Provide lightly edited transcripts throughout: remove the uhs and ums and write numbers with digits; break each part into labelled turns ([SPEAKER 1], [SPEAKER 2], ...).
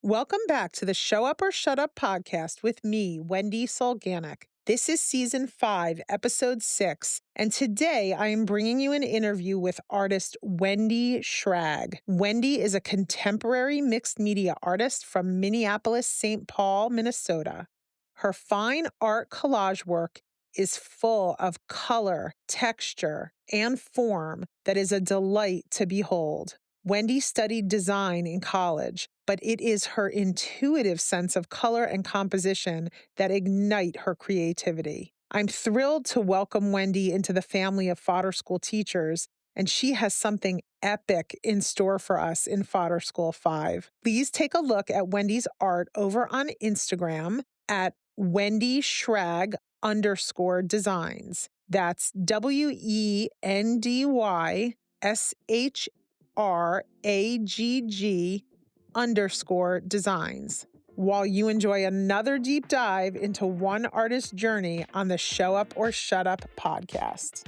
[SPEAKER 1] Welcome back to the Show Up or Shut Up podcast with me, Wendy Solganik. This is season 5, episode 6, and today I am bringing you an interview with artist Wendy Shragg. Wendy is a contemporary mixed media artist from Minneapolis-St. Paul, Minnesota. Her fine art collage work is full of color, texture, and form that is a delight to behold. Wendy studied design in college, but it is her intuitive sense of color and composition that ignite her creativity. I'm thrilled to welcome Wendy into the family of Fodder School teachers, and she has something epic in store for us in Fodder School 5. Please take a look at Wendy's art over on Instagram at Wendy Shragg _designs. That's WENDYSHRAGG _designs. While you enjoy another deep dive into one artist's journey on the Show Up or Shut Up podcast.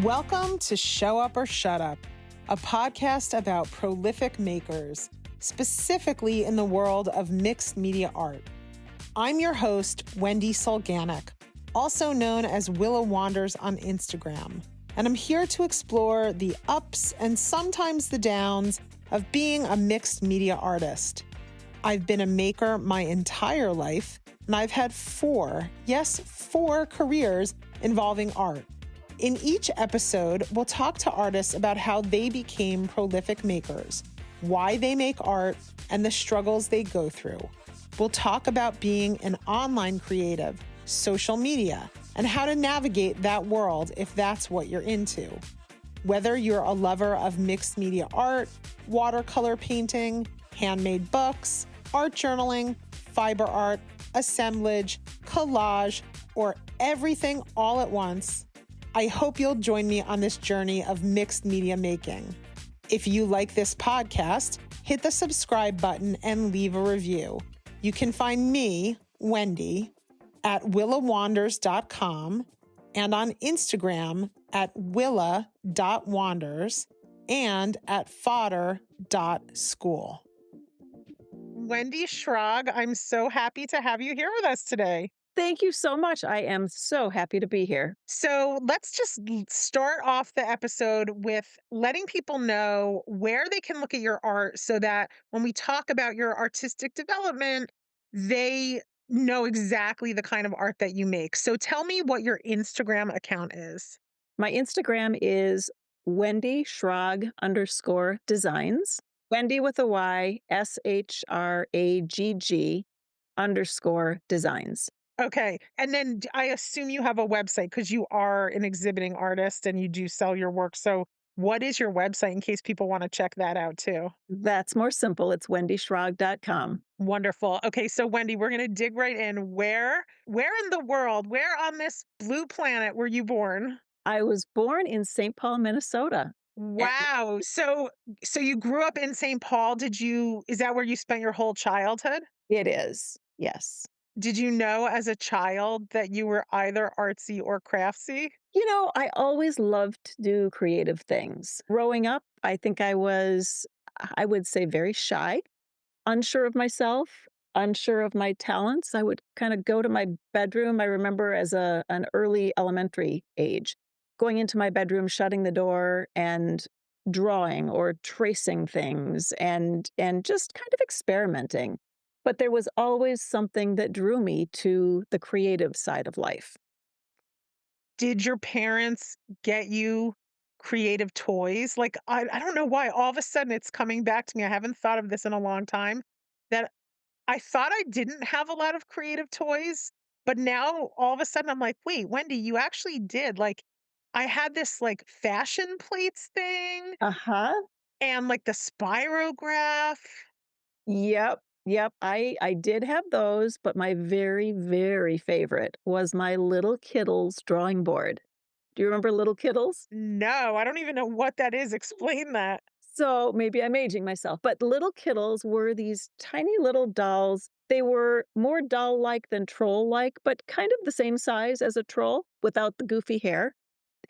[SPEAKER 1] Welcome to Show Up or Shut Up, a podcast about prolific makers, specifically in the world of mixed media art. I'm your host, Wendy Solganik, also known as Willa Wanders on Instagram, and I'm here to explore the ups and sometimes the downs of being a mixed media artist. I've been a maker my entire life, and I've had 4 careers involving art. In each episode, we'll talk to artists about how they became prolific makers, why they make art, and the struggles they go through. We'll talk about being an online creative, social media, and how to navigate that world if that's what you're into. Whether you're a lover of mixed media art, watercolor painting, handmade books, art journaling, fiber art, assemblage, collage, or everything all at once, I hope you'll join me on this journey of mixed media making. If you like this podcast, hit the subscribe button and leave a review. You can find me, Wendy, at willawanders.com and on Instagram at willa.wanders and at fodder.school. Wendy Shragg, I'm so happy to have you here with us today.
[SPEAKER 2] Thank you so much. I am so happy to be here.
[SPEAKER 1] So let's just start off the episode with letting people know where they can look at your art so that when we talk about your artistic development, they know exactly the kind of art that you make. So tell me what your Instagram account is.
[SPEAKER 2] My Instagram is Wendy Shragg _designs. Wendy with a Y, SHRAGG _designs.
[SPEAKER 1] Okay. And then I assume you have a website because you are an exhibiting artist and you do sell your work. So what is your website in case people want to check that out too?
[SPEAKER 2] That's more simple. It's wendyshragg.com.
[SPEAKER 1] Wonderful. Okay, so Wendy, we're going to dig right in. Where in the world, where on this blue planet were you born?
[SPEAKER 2] I was born in St. Paul, Minnesota.
[SPEAKER 1] Wow. So you grew up in St. Paul. Is that where you spent your whole childhood?
[SPEAKER 2] It is, yes.
[SPEAKER 1] Did you know as a child that you were either artsy or craftsy?
[SPEAKER 2] I always loved to do creative things. Growing up, I think I would say, very shy, unsure of myself, unsure of my talents. I would kind of go to my bedroom. I remember as an early elementary age, going into my bedroom, shutting the door and drawing or tracing things and just kind of experimenting. But there was always something that drew me to the creative side of life.
[SPEAKER 1] Did your parents get you creative toys? Like, I don't know why all of a sudden it's coming back to me. I haven't thought of this in a long time that I thought I didn't have a lot of creative toys, but now all of a sudden I'm like, wait, Wendy, you actually did. Like, I had this like fashion plates thing
[SPEAKER 2] Uh-huh.
[SPEAKER 1] and like the spirograph.
[SPEAKER 2] Yep. Yep. I did have those, but my very, very favorite was my Little Kittles drawing board. Do you remember Little Kittles?
[SPEAKER 1] No, I don't even know what that is. Explain that.
[SPEAKER 2] So maybe I'm aging myself, but Little Kittles were these tiny little dolls. They were more doll-like than troll-like, but kind of the same size as a troll without the goofy hair.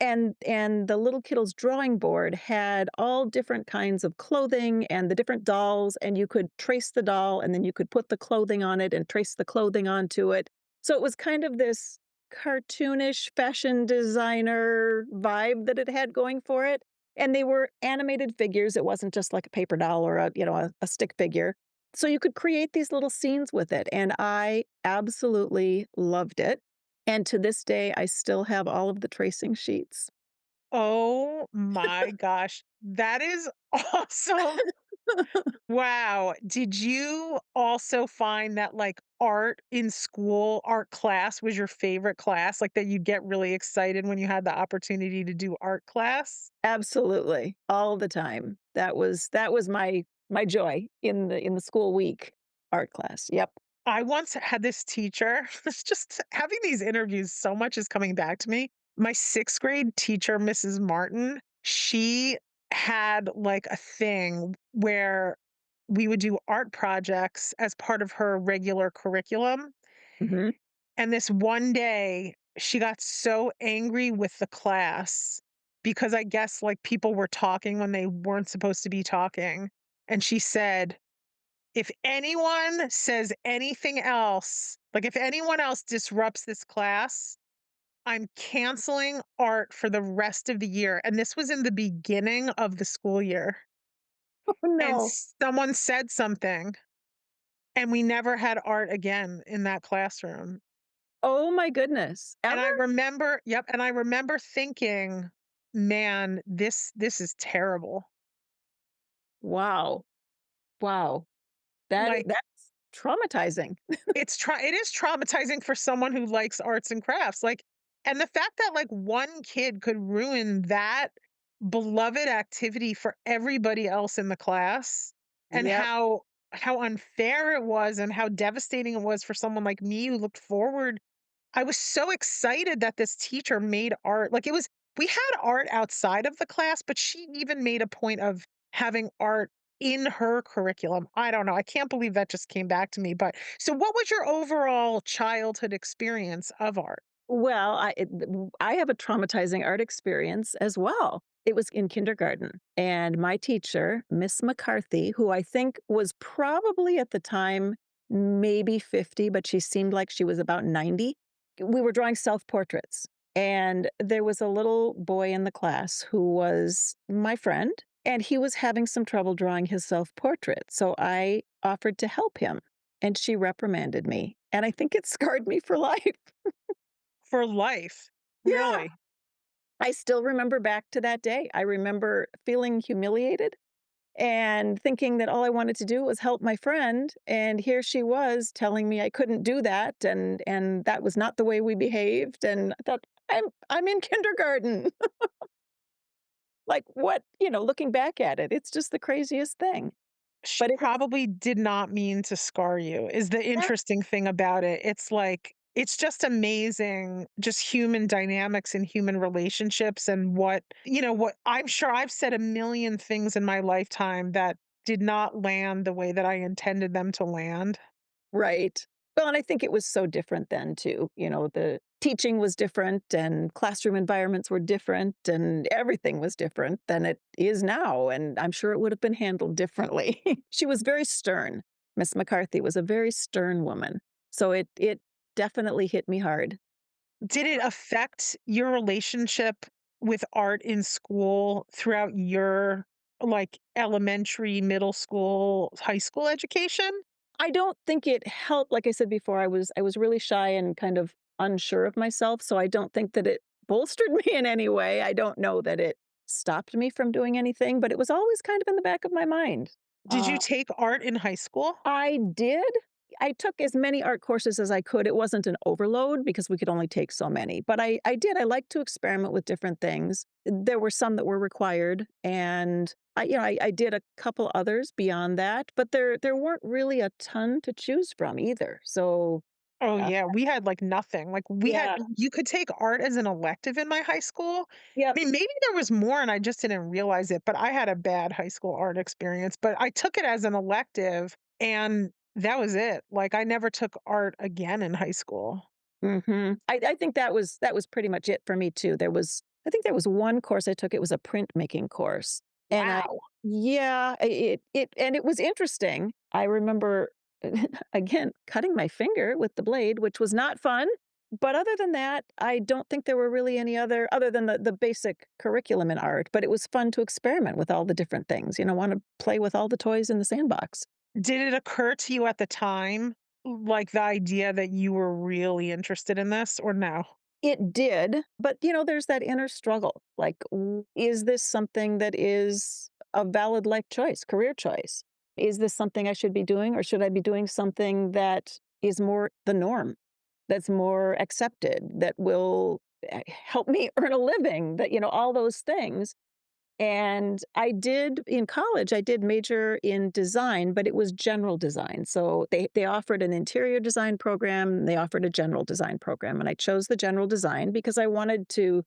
[SPEAKER 2] And the little kiddo's drawing board had all different kinds of clothing and the different dolls, and you could trace the doll, and then you could put the clothing on it and trace the clothing onto it. So it was kind of this cartoonish fashion designer vibe that it had going for it. And they were animated figures. It wasn't just like a paper doll or a stick figure. So you could create these little scenes with it. And I absolutely loved it. And to this day, I still have all of the tracing sheets.
[SPEAKER 1] Oh my gosh. That is awesome. Wow. Did you also find that like art in school, art class was your favorite class? Like that you'd get really excited when you had the opportunity to do art class?
[SPEAKER 2] Absolutely, all the time. That was my joy in the school week art class. Yep.
[SPEAKER 1] I once had this teacher, it's just having these interviews, so much is coming back to me. My sixth grade teacher, Mrs. Martin, she had like a thing where we would do art projects as part of her regular curriculum.
[SPEAKER 2] Mhm.
[SPEAKER 1] And this one day, she got so angry with the class because I guess like people were talking when they weren't supposed to be talking. And she said, if anyone says anything else, like if anyone else disrupts this class, I'm canceling art for the rest of the year. And this was in the beginning of the school year.
[SPEAKER 2] Oh,
[SPEAKER 1] And
[SPEAKER 2] no.
[SPEAKER 1] someone said something, and we never had art again in that classroom.
[SPEAKER 2] Oh my goodness.
[SPEAKER 1] And
[SPEAKER 2] Ever?
[SPEAKER 1] I remember, yep, and I remember thinking, man, this is terrible.
[SPEAKER 2] Wow. Wow.
[SPEAKER 1] Like
[SPEAKER 2] That's traumatizing.
[SPEAKER 1] it is traumatizing for someone who likes arts and crafts, like and the fact that, like, one kid could ruin that beloved activity for everybody else in the class, and
[SPEAKER 2] Yep.
[SPEAKER 1] how unfair it was and how devastating it was for someone like me who looked forward. I was so excited that this teacher made art. Like, it was we had art outside of the class, but she even made a point of having art in her curriculum. I don't know. I can't believe that just came back to me. But so what was your overall childhood experience of art?
[SPEAKER 2] Well, I have a traumatizing art experience as well. It was in kindergarten, and my teacher, Miss McCarthy, who I think was probably at the time maybe 50, but she seemed like she was about 90. We were drawing self-portraits, and there was a little boy in the class who was my friend, and he was having some trouble drawing his self-portrait, so I offered to help him, and she reprimanded me, and I think it scarred me for life.
[SPEAKER 1] For life.
[SPEAKER 2] Yeah.
[SPEAKER 1] Really?
[SPEAKER 2] I still remember back to that day. I remember feeling humiliated and thinking that all I wanted to do was help my friend, and here she was telling me I couldn't do that, and that was not the way we behaved, and I thought, I'm in kindergarten." Like, what looking back at it, it's just the craziest thing.
[SPEAKER 1] She
[SPEAKER 2] But it was
[SPEAKER 1] probably did not mean to scar you, is the
[SPEAKER 2] yeah,
[SPEAKER 1] interesting thing about it. It's like, it's just amazing, just human dynamics and human relationships and what I'm sure I've said a million things in my lifetime that did not land the way that I intended them to land.
[SPEAKER 2] right. Well, and I think it was so different then too. The teaching was different and classroom environments were different and everything was different than it is now. And I'm sure it would have been handled differently. She was very stern. Miss McCarthy was a very stern woman. So it definitely hit me hard.
[SPEAKER 1] Did it affect your relationship with art in school throughout your like elementary, middle school, high school education?
[SPEAKER 2] I don't think it helped. Like I said before, I was really shy and kind of unsure of myself, so I don't think that it bolstered me in any way. I don't know that it stopped me from doing anything, but it was always kind of in the back of my mind.
[SPEAKER 1] Did you
[SPEAKER 2] Uh,
[SPEAKER 1] take art in high school?
[SPEAKER 2] I did. I took as many art courses as I could. It wasn't an overload because we could only take so many, but I did. I like to experiment with different things. There were some that were required, and I did a couple others beyond that, but there weren't really a ton to choose from either. So,
[SPEAKER 1] Oh,
[SPEAKER 2] uh,
[SPEAKER 1] yeah, we had, like, nothing, like, we had
[SPEAKER 2] yeah,
[SPEAKER 1] you could take art as an elective in my high school.
[SPEAKER 2] yep.
[SPEAKER 1] I mean, maybe there was more and I just didn't realize it, but I had a bad high school art experience, but I took it as an elective, and that was it, like, I never took art again in high school.
[SPEAKER 2] I think that was pretty much it for me too. There was I think there was one course I took, it was a printmaking course, and I
[SPEAKER 1] Wow.
[SPEAKER 2] yeah, it was interesting. I remember, again, cutting my finger with the blade, which was not fun, but other than that, I don't think there were really any other than the basic curriculum in art, but it was fun to experiment with all the different things, wanna play with all the toys in the sandbox.
[SPEAKER 1] Did it occur to you at the time, like the idea that you were really interested in this or no?
[SPEAKER 2] It did, but, there's that inner struggle, like, is this something that is a valid life choice, career choice? Is this something I should be doing, or should I be doing something that is more the norm, that's more accepted, that will, help me earn a living, that, all those things. And I did in college, I did major in design, but it was general design. So they offered an interior design program, they offered a general design program, and I chose the general design because I wanted to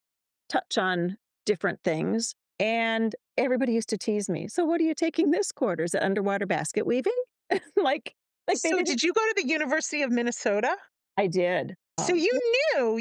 [SPEAKER 2] touch on different things. And everybody used to tease me. So what are you taking this quarter? Is it underwater basket weaving? like like they
[SPEAKER 1] So
[SPEAKER 2] didn't
[SPEAKER 1] did you go to the University of Minnesota?
[SPEAKER 2] I did.
[SPEAKER 1] So you knew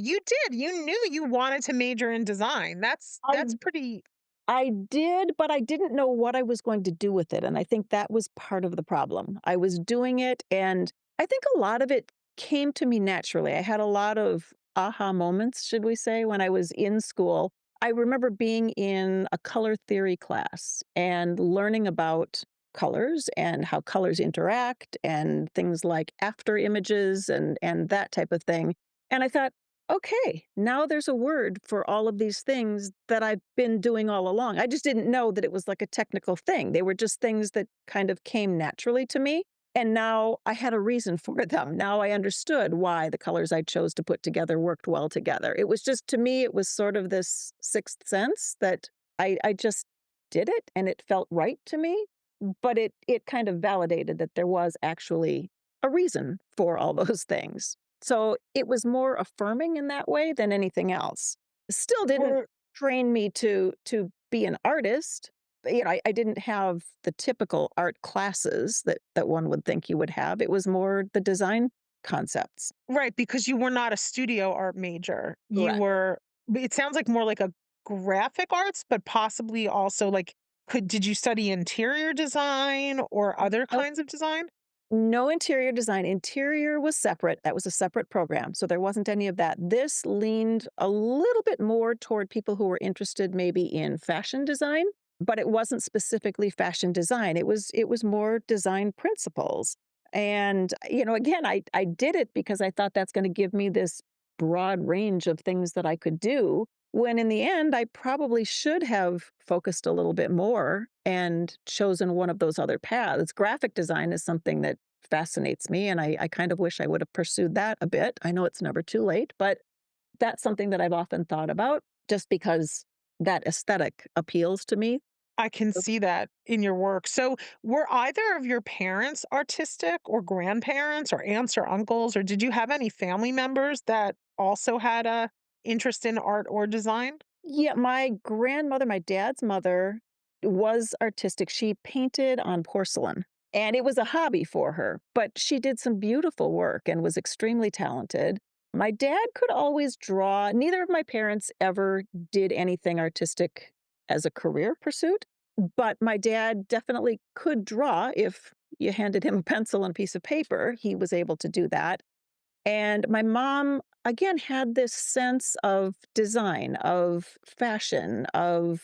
[SPEAKER 1] you wanted to major in design. That's
[SPEAKER 2] I
[SPEAKER 1] pretty.
[SPEAKER 2] I did, but I didn't know what I was going to do with it, and I think that was part of the problem. I was doing it, and I think a lot of it came to me naturally. I had a lot of aha moments, should we say, when I was in school. I remember being in a color theory class and learning about colors and how colors interact and things like after images and that type of thing. And I thought, okay, now there's a word for all of these things that I've been doing all along. I just didn't know that it was like a technical thing. They were just things that kind of came naturally to me. And now I had a reason for them. Now I understood why the colors I chose to put together worked well together. It was just, to me, it was sort of this sixth sense that I just did it and it felt right to me. But it kind of validated that there was actually a reason for all those things. So it was more affirming in that way than anything else. Still didn't
[SPEAKER 1] Were
[SPEAKER 2] train me to be an artist. But, I didn't have the typical art classes that one would think you would have. It was more the design concepts.
[SPEAKER 1] right, because you were not a studio art major. You
[SPEAKER 2] Correct.
[SPEAKER 1] were it sounds like more like a graphic arts, but possibly also like did you study interior design or other
[SPEAKER 2] Nope.
[SPEAKER 1] kinds of design?
[SPEAKER 2] No interior design. Interior was separate. That was a separate program. So there wasn't any of that. This leaned a little bit more toward people who were interested maybe in fashion design, but it wasn't specifically fashion design. It was more design principles. And again, I did it because I thought that's going to give me this broad range of things that I could do, when in the end, I probably should have focused a little bit more and chosen one of those other paths. Graphic design is something that fascinates me, and I kind of wish I would have pursued that a bit. I know it's never too late, but that's something that I've often thought about just because that aesthetic appeals to me.
[SPEAKER 1] I can see that in your work. So, were either of your parents artistic or grandparents or aunts or uncles, or did you have any family members that also had a interest in art or design?
[SPEAKER 2] Yeah, my grandmother, my dad's mother, was artistic. She painted on porcelain, and it was a hobby for her, but she did some beautiful work and was extremely talented. My dad could always draw. Neither of my parents ever did anything artistic as a career pursuit, but my dad definitely could draw if you handed him a pencil and a piece of paper. He was able to do that. And my mom, again, had this sense of design, of fashion, of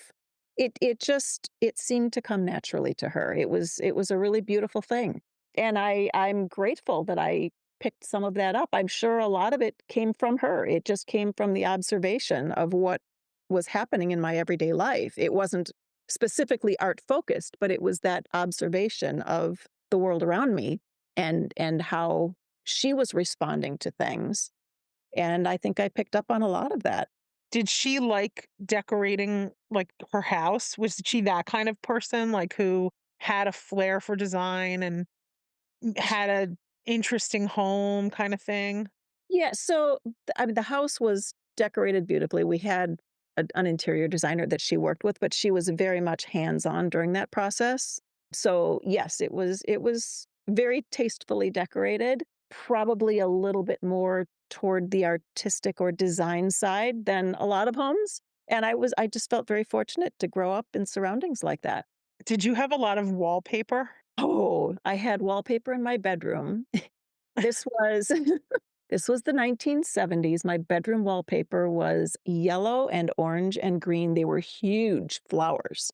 [SPEAKER 2] it seemed to come naturally to her. It was a really beautiful thing. And I'm grateful that I picked some of that up. I'm sure a lot of it came from her. It just came from the observation of what was happening in my everyday life. It wasn't specifically art focused, but it was that observation of the world around me and how she was responding to things, and I think I picked up on a lot of that.
[SPEAKER 1] Did she like decorating like her house? Was she that kind of person, like who had a flair for design and had a interesting home kind of thing?
[SPEAKER 2] Yeah, so, I mean, the house was decorated beautifully. We had an interior designer that she worked with, but she was very much hands-on during that process. So, yes, it was very tastefully decorated, probably a little bit more toward the artistic or design side than a lot of homes. And I just felt very fortunate to grow up in surroundings like that.
[SPEAKER 1] Did you have a lot of wallpaper?
[SPEAKER 2] Oh, I had wallpaper in my bedroom. This was this was the 1970s. My bedroom wallpaper was yellow and orange and green. They were huge flowers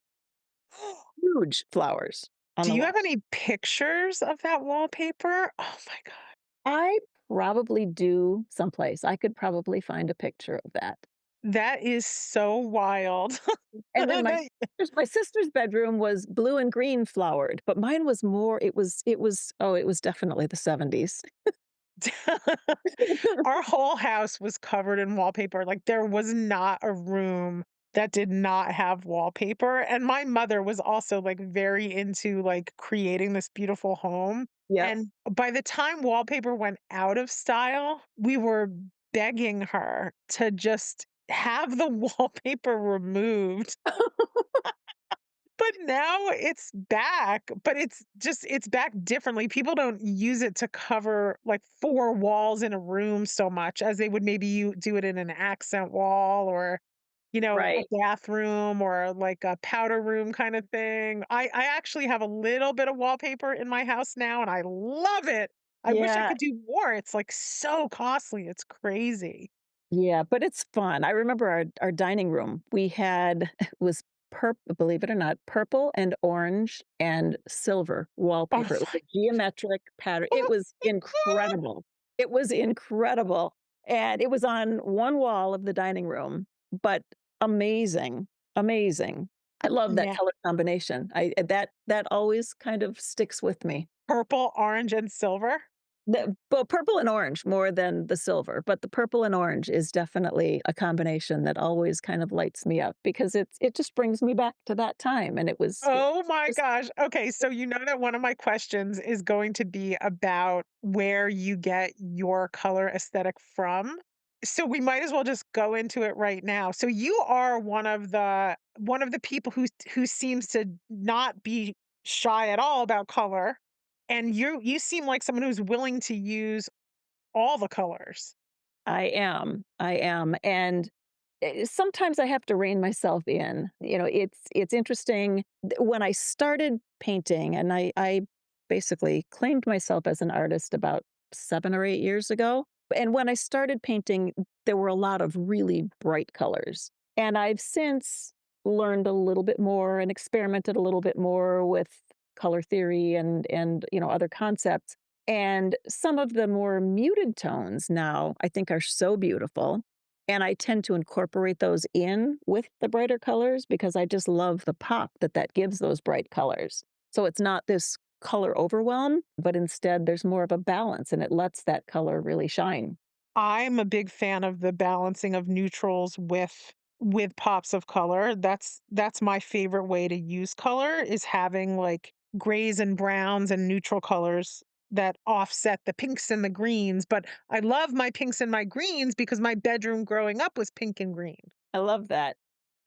[SPEAKER 2] on
[SPEAKER 1] Do
[SPEAKER 2] the
[SPEAKER 1] you
[SPEAKER 2] wall.
[SPEAKER 1] have any pictures of that wallpaper? Oh my god.
[SPEAKER 2] I probably do someplace. I could probably find a picture of that.
[SPEAKER 1] That is so wild.
[SPEAKER 2] And then my
[SPEAKER 1] That
[SPEAKER 2] my sister's bedroom was blue and green flowered, but mine was more it was definitely the '70s.
[SPEAKER 1] Our whole house was covered in wallpaper, like, there was not a room that did not have wallpaper, and my mother was also, like, very into, like, creating this beautiful home,
[SPEAKER 2] Yep.
[SPEAKER 1] and by the time wallpaper went out of style, we were begging her to just have the wallpaper removed. But now it's back, but it's back differently. People don't use it to cover like 4 walls in a room so much as they would maybe you do it in an accent wall or, a
[SPEAKER 2] Right.
[SPEAKER 1] bathroom or like a powder room kind of thing. I actually have a little bit of wallpaper in my house now and I love it. I wish I
[SPEAKER 2] Yeah.
[SPEAKER 1] could do more. It's like so costly. It's crazy.
[SPEAKER 2] Yeah, but it's fun. I remember our dining room, we had it was believe it or not, purple and orange and silver
[SPEAKER 1] Oh
[SPEAKER 2] wallpaper. It was
[SPEAKER 1] my
[SPEAKER 2] a geometric pattern. It was
[SPEAKER 1] god.
[SPEAKER 2] incredible. It was incredible, and it was on one wall of the dining room, but amazing, amazing. I love that
[SPEAKER 1] Yeah.
[SPEAKER 2] color combination. That always kind of sticks with me.
[SPEAKER 1] Purple, orange, and silver.
[SPEAKER 2] Well, purple and orange more than the silver, but the purple and orange is definitely a combination that always kind of lights me up because it just brings me back to that time, and it
[SPEAKER 1] Oh my
[SPEAKER 2] just
[SPEAKER 1] gosh. Okay, so you know that one of my questions is going to be about where you get your color aesthetic from. So we might as well just go into it right now. So you are one of the people who seems to not be shy at all about color, and you seem like someone who's willing to use all the colors.
[SPEAKER 2] I am, and, sometimes I have to rein myself in. It's interesting when I started painting, and I basically claimed myself as an artist about 7 or 8 years ago, and when I started painting, there were a lot of really bright colors, and I've since learned a little bit more and experimented a little bit more with color theory and other concepts, and some of the more muted tones now I think are so beautiful. And I tend to incorporate those in with the brighter colors because I just love the pop that that gives those bright colors. So it's not this color overwhelm, but instead there's more of a balance and it lets that color really shine.
[SPEAKER 1] I'm a big fan of the balancing of neutrals with pops of color. That's my favorite way to use color is having like grays and browns and neutral colors that offset the pinks and the greens, but I love my pinks and my greens because my bedroom growing up was pink and green.
[SPEAKER 2] I love that.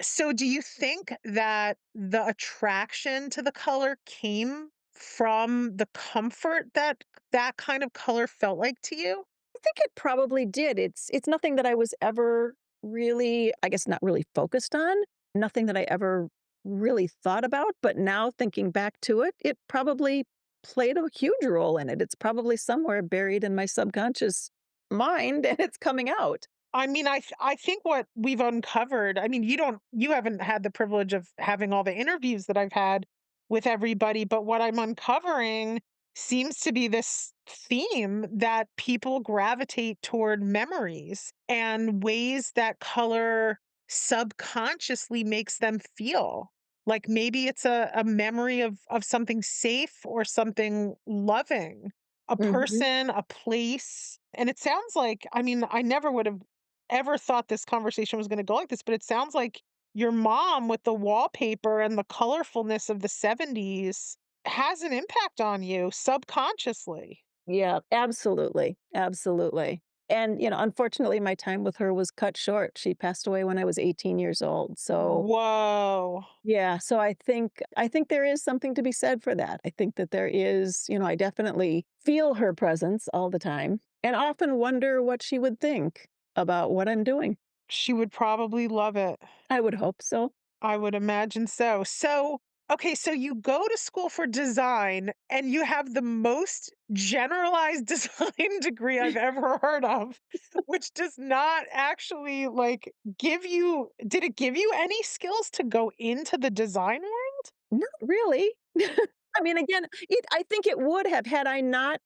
[SPEAKER 1] So do you think that the attraction to the color came from the comfort that that kind of color felt like to you?
[SPEAKER 2] I think it probably did. It's nothing that I was ever really, I guess, not really focused on, nothing that I ever really thought about, but now thinking back to it, it probably played a huge role in it. It's probably somewhere buried in my subconscious mind and it's coming out.
[SPEAKER 1] I mean, I think what we've uncovered, I mean, you haven't had the privilege of having all the interviews that I've had with everybody, but what I'm uncovering seems to be this theme that people gravitate toward memories and ways that color subconsciously makes them feel. Like maybe it's a memory of something safe or something loving, a
[SPEAKER 2] Mhm.
[SPEAKER 1] person, a place. And it sounds like, I mean, I never would have ever thought this conversation was gonna go like this, but it sounds like your mom with the wallpaper and the colorfulness of the '70s has an impact on you subconsciously.
[SPEAKER 2] Yeah, absolutely. Absolutely. And, unfortunately, my time with her was cut short. She passed away when I was 18 years old. So,
[SPEAKER 1] Whoa.
[SPEAKER 2] yeah, so I think there is something to be said for that. I think that there is, I definitely feel her presence all the time and often wonder what she would think about what I'm doing.
[SPEAKER 1] She would probably love it.
[SPEAKER 2] I would hope so.
[SPEAKER 1] I would imagine so. So, okay, so you go to school for design and you have the most generalized design degree I've ever heard of, which does not actually like give you, did it give you any skills to go into the design world?
[SPEAKER 2] Not really. I mean, again, I think it would have had I not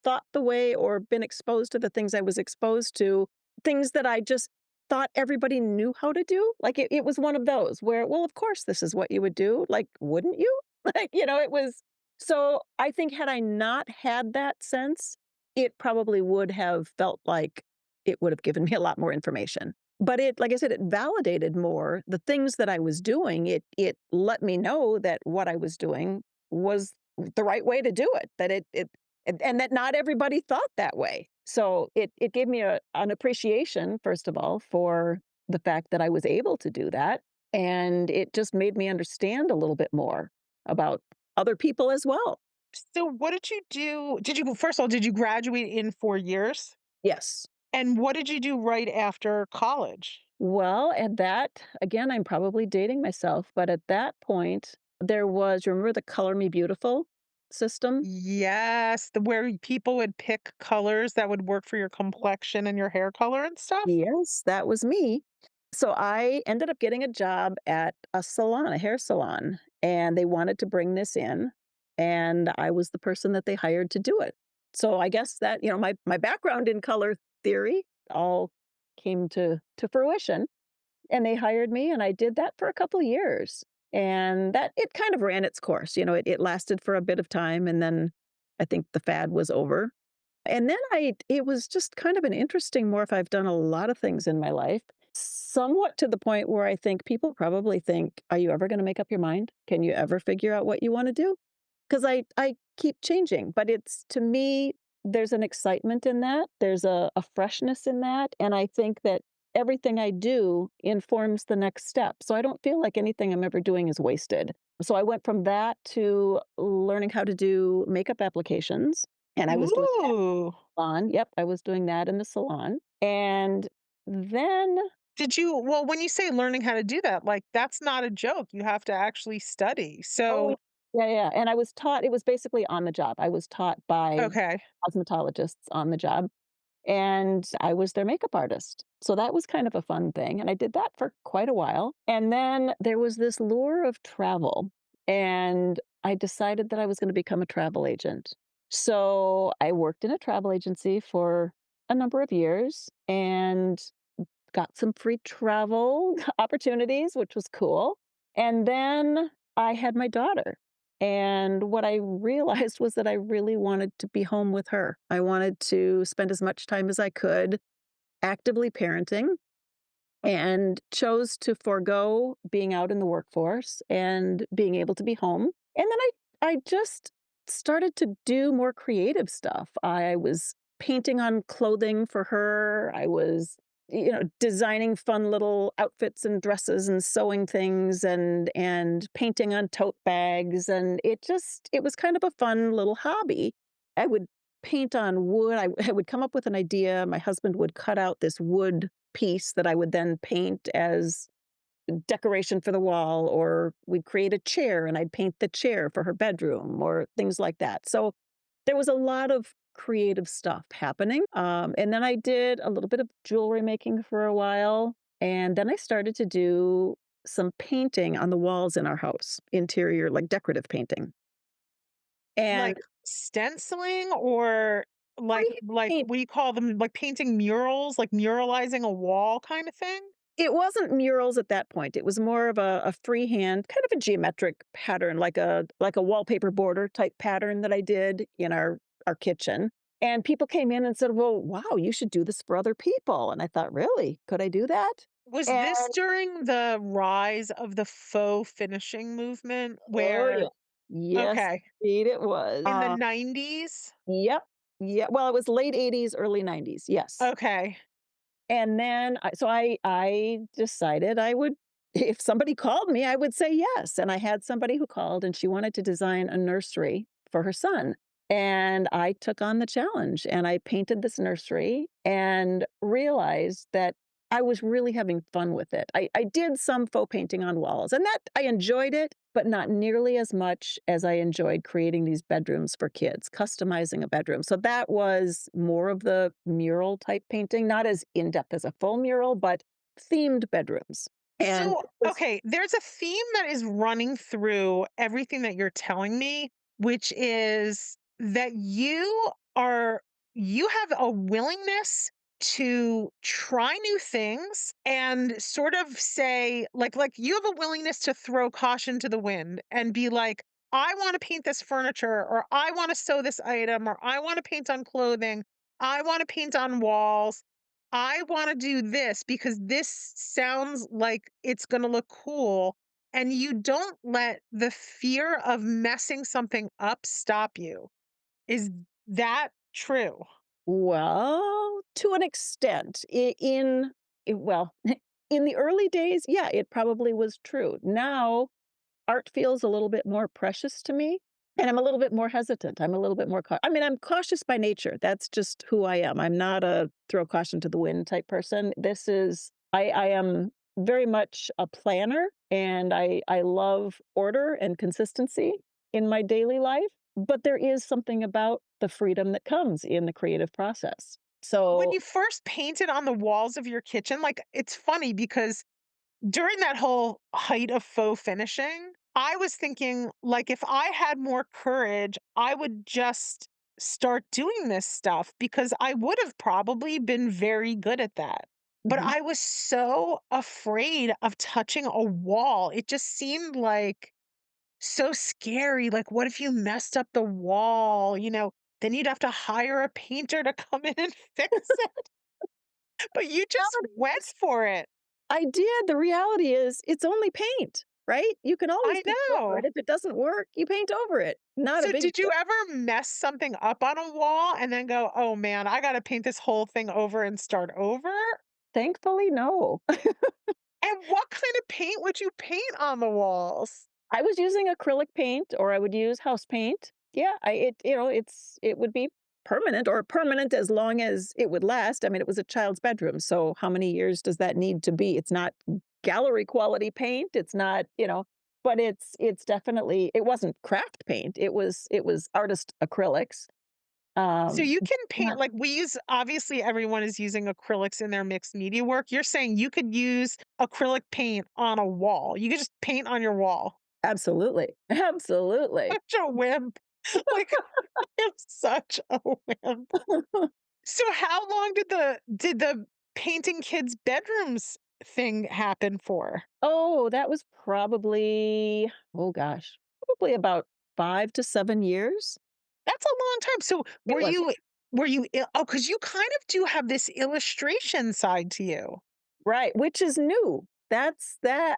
[SPEAKER 2] thought the way or been exposed to the things I was exposed to, things that I just thought everybody knew how to do. Like it was one of those where, well, of course this is what you would do. Like, wouldn't you? Like, it was so I think had I not had that sense, it probably would have felt like it would have given me a lot more information. But it like I said, it validated more the things that I was doing. It let me know that what I was doing was the right way to do it, that it and that not everybody thought that way. So it gave me an appreciation, first of all, for the fact that I was able to do that. And it just made me understand a little bit more about other people as well.
[SPEAKER 1] So, what did you do? Did you, first of all, did you graduate in 4 years?
[SPEAKER 2] Yes.
[SPEAKER 1] And what did you do right after college?
[SPEAKER 2] Well, at that, again, I'm probably dating myself, but at that point, there was, remember the Color Me Beautiful system?
[SPEAKER 1] Yes, the where people would pick colors that would work for your complexion and your hair color and stuff?
[SPEAKER 2] Yes, that was me. So I ended up getting a job at a salon, a hair salon, and they wanted to bring this in, and I was the person that they hired to do it. So I guess that, my background in color theory all came to fruition. And they hired me, and I did that for a couple years. And that it kind of ran its course. It lasted for a bit of time, and then I think the fad was over. And then it was just kind of an interesting morph. I've done a lot of things in my life, somewhat to the point where I think people probably think, are you ever going to make up your mind? Can you ever figure out what you want to do? Because I keep changing, but it's to me, there's an excitement in that. There's a freshness in that. And I think that everything I do informs the next step. So I don't feel like anything I'm ever doing is wasted. So I went from that to learning how to do makeup applications. And I was doing that
[SPEAKER 1] Ooh.
[SPEAKER 2] in the salon. Yep, I was doing that in the salon. And then
[SPEAKER 1] Did you, well, when you say learning how to do that, like, that's not a joke, you have to actually study.
[SPEAKER 2] oh
[SPEAKER 1] So,
[SPEAKER 2] yeah, yeah. And I was taught, it was basically on the job. I was taught by
[SPEAKER 1] okay.
[SPEAKER 2] cosmetologists on the job. And I was their makeup artist. So that was kind of a fun thing, and I did that for quite a while, and then there was this lure of travel, and I decided that I was gonna become a travel agent. So I worked in a travel agency for a number of years and got some free travel opportunities, which was cool, and then I had my daughter, and what I realized was that I really wanted to be home with her. I wanted to spend as much time as I could actively parenting and chose to forego being out in the workforce and being able to be home. And then I just started to do more creative stuff. I was painting on clothing for her. I was designing fun little outfits and dresses and sewing things and painting on tote bags, and it was kind of a fun little hobby. I would paint on wood. I would come up with an idea. My husband would cut out this wood piece that I would then paint as decoration for the wall, or we'd create a chair and I'd paint the chair for her bedroom or things like that. So there was a lot of creative stuff happening. And then I did a little bit of jewelry making for a while. And then I started to do some painting on the walls in our house, interior, like decorative painting. And
[SPEAKER 1] Like, stenciling or like,
[SPEAKER 2] freehand.
[SPEAKER 1] what do you call them? Like, painting murals, like muralizing a wall kind of thing?
[SPEAKER 2] It wasn't murals at that point. It was more of a freehand, kind of a geometric pattern, like a wallpaper border type pattern that I did in our kitchen. And people came in and said, "Well, wow, you should do this for other people." And I thought, "Really? Could I do that?"
[SPEAKER 1] Was
[SPEAKER 2] And
[SPEAKER 1] this during the rise of the faux finishing movement
[SPEAKER 2] oh yeah.
[SPEAKER 1] where,
[SPEAKER 2] Yes,
[SPEAKER 1] okay,
[SPEAKER 2] indeed it was.
[SPEAKER 1] in the 90s?
[SPEAKER 2] Yep. Yeah. Well, it was late 80s, early 90s. Yes.
[SPEAKER 1] Okay.
[SPEAKER 2] And then I decided I would if somebody called me, I would say yes, and I had somebody who called, and she wanted to design a nursery for her son, and I took on the challenge, and I painted this nursery and realized that I was really having fun with it. I did some faux painting on walls, and that I enjoyed it, but not nearly as much as I enjoyed creating these bedrooms for kids, customizing a bedroom. So that was more of the mural type painting, not as in-depth as a full mural, but themed bedrooms. And
[SPEAKER 1] So,
[SPEAKER 2] it was
[SPEAKER 1] okay, there's a theme that is running through everything that you're telling me, which is that are, you have a willingness to try new things and sort of say, like you have a willingness to throw caution to the wind and be like, I want to paint this furniture, or I want to sew this item, or I want to paint on clothing, I want to paint on walls. I wanna do this because this sounds like it's gonna look cool, and you don't let the fear of messing something up stop you. Is that true?
[SPEAKER 2] well, to an extent, well, in the early days, yeah, it probably was true. Now art feels a little bit more precious to me, and I'm a little bit more hesitant. I'm a little bit more I mean, I'm cautious by nature. That's just who I am. I'm not a throw caution to the wind type person. This is I am very much a planner, and I love order and consistency in my daily life, but there is something about the freedom that comes in the creative process.
[SPEAKER 1] When
[SPEAKER 2] So
[SPEAKER 1] you first painted on the walls of your kitchen, like, it's funny because during that whole height of faux finishing, I was thinking, like, if I had more courage, I would just start doing this stuff because I would have probably been very good at that. But
[SPEAKER 2] mhm.
[SPEAKER 1] I was so afraid of touching a wall. It just seemed like so scary. Like, what if you messed up the wall? Then you'd have to hire a painter to come in and fix it. But you just went
[SPEAKER 2] Nowadays
[SPEAKER 1] for it.
[SPEAKER 2] I did. The reality is it's only paint, right? You can always
[SPEAKER 1] I
[SPEAKER 2] paint over it.
[SPEAKER 1] know.
[SPEAKER 2] If it doesn't work, you paint over it. Not a
[SPEAKER 1] So
[SPEAKER 2] big
[SPEAKER 1] did you
[SPEAKER 2] deal.
[SPEAKER 1] ever mess something up on a wall and then go, "Oh man, I gotta paint this whole thing over and start over?"
[SPEAKER 2] Thankfully, no.
[SPEAKER 1] And what kind of paint would you paint on the walls?
[SPEAKER 2] I was using acrylic paint or I would use house paint. Yeah, it would be permanent or permanent as long as it would last. I mean, it was a child's bedroom, so how many years does that need to be? It's not gallery quality paint. It's not, but it's definitely it wasn't craft paint. It was artist acrylics.
[SPEAKER 1] So
[SPEAKER 2] Um
[SPEAKER 1] you can
[SPEAKER 2] yeah,
[SPEAKER 1] paint, like, we use, obviously everyone is using acrylics in their mixed media work. You're saying you could use acrylic paint on a wall. You could just paint on your wall.
[SPEAKER 2] absolutely. Absolutely.
[SPEAKER 1] Such a wimp. Like, I'm such a wimp. So how long did the painting kids' bedrooms thing happen for?
[SPEAKER 2] Oh, that was probably, oh gosh, probably about 5 to 7 years.
[SPEAKER 1] That's a long time. So
[SPEAKER 2] It
[SPEAKER 1] were
[SPEAKER 2] was,
[SPEAKER 1] you because you kind of do have this illustration side to you.
[SPEAKER 2] right, which is new. That's the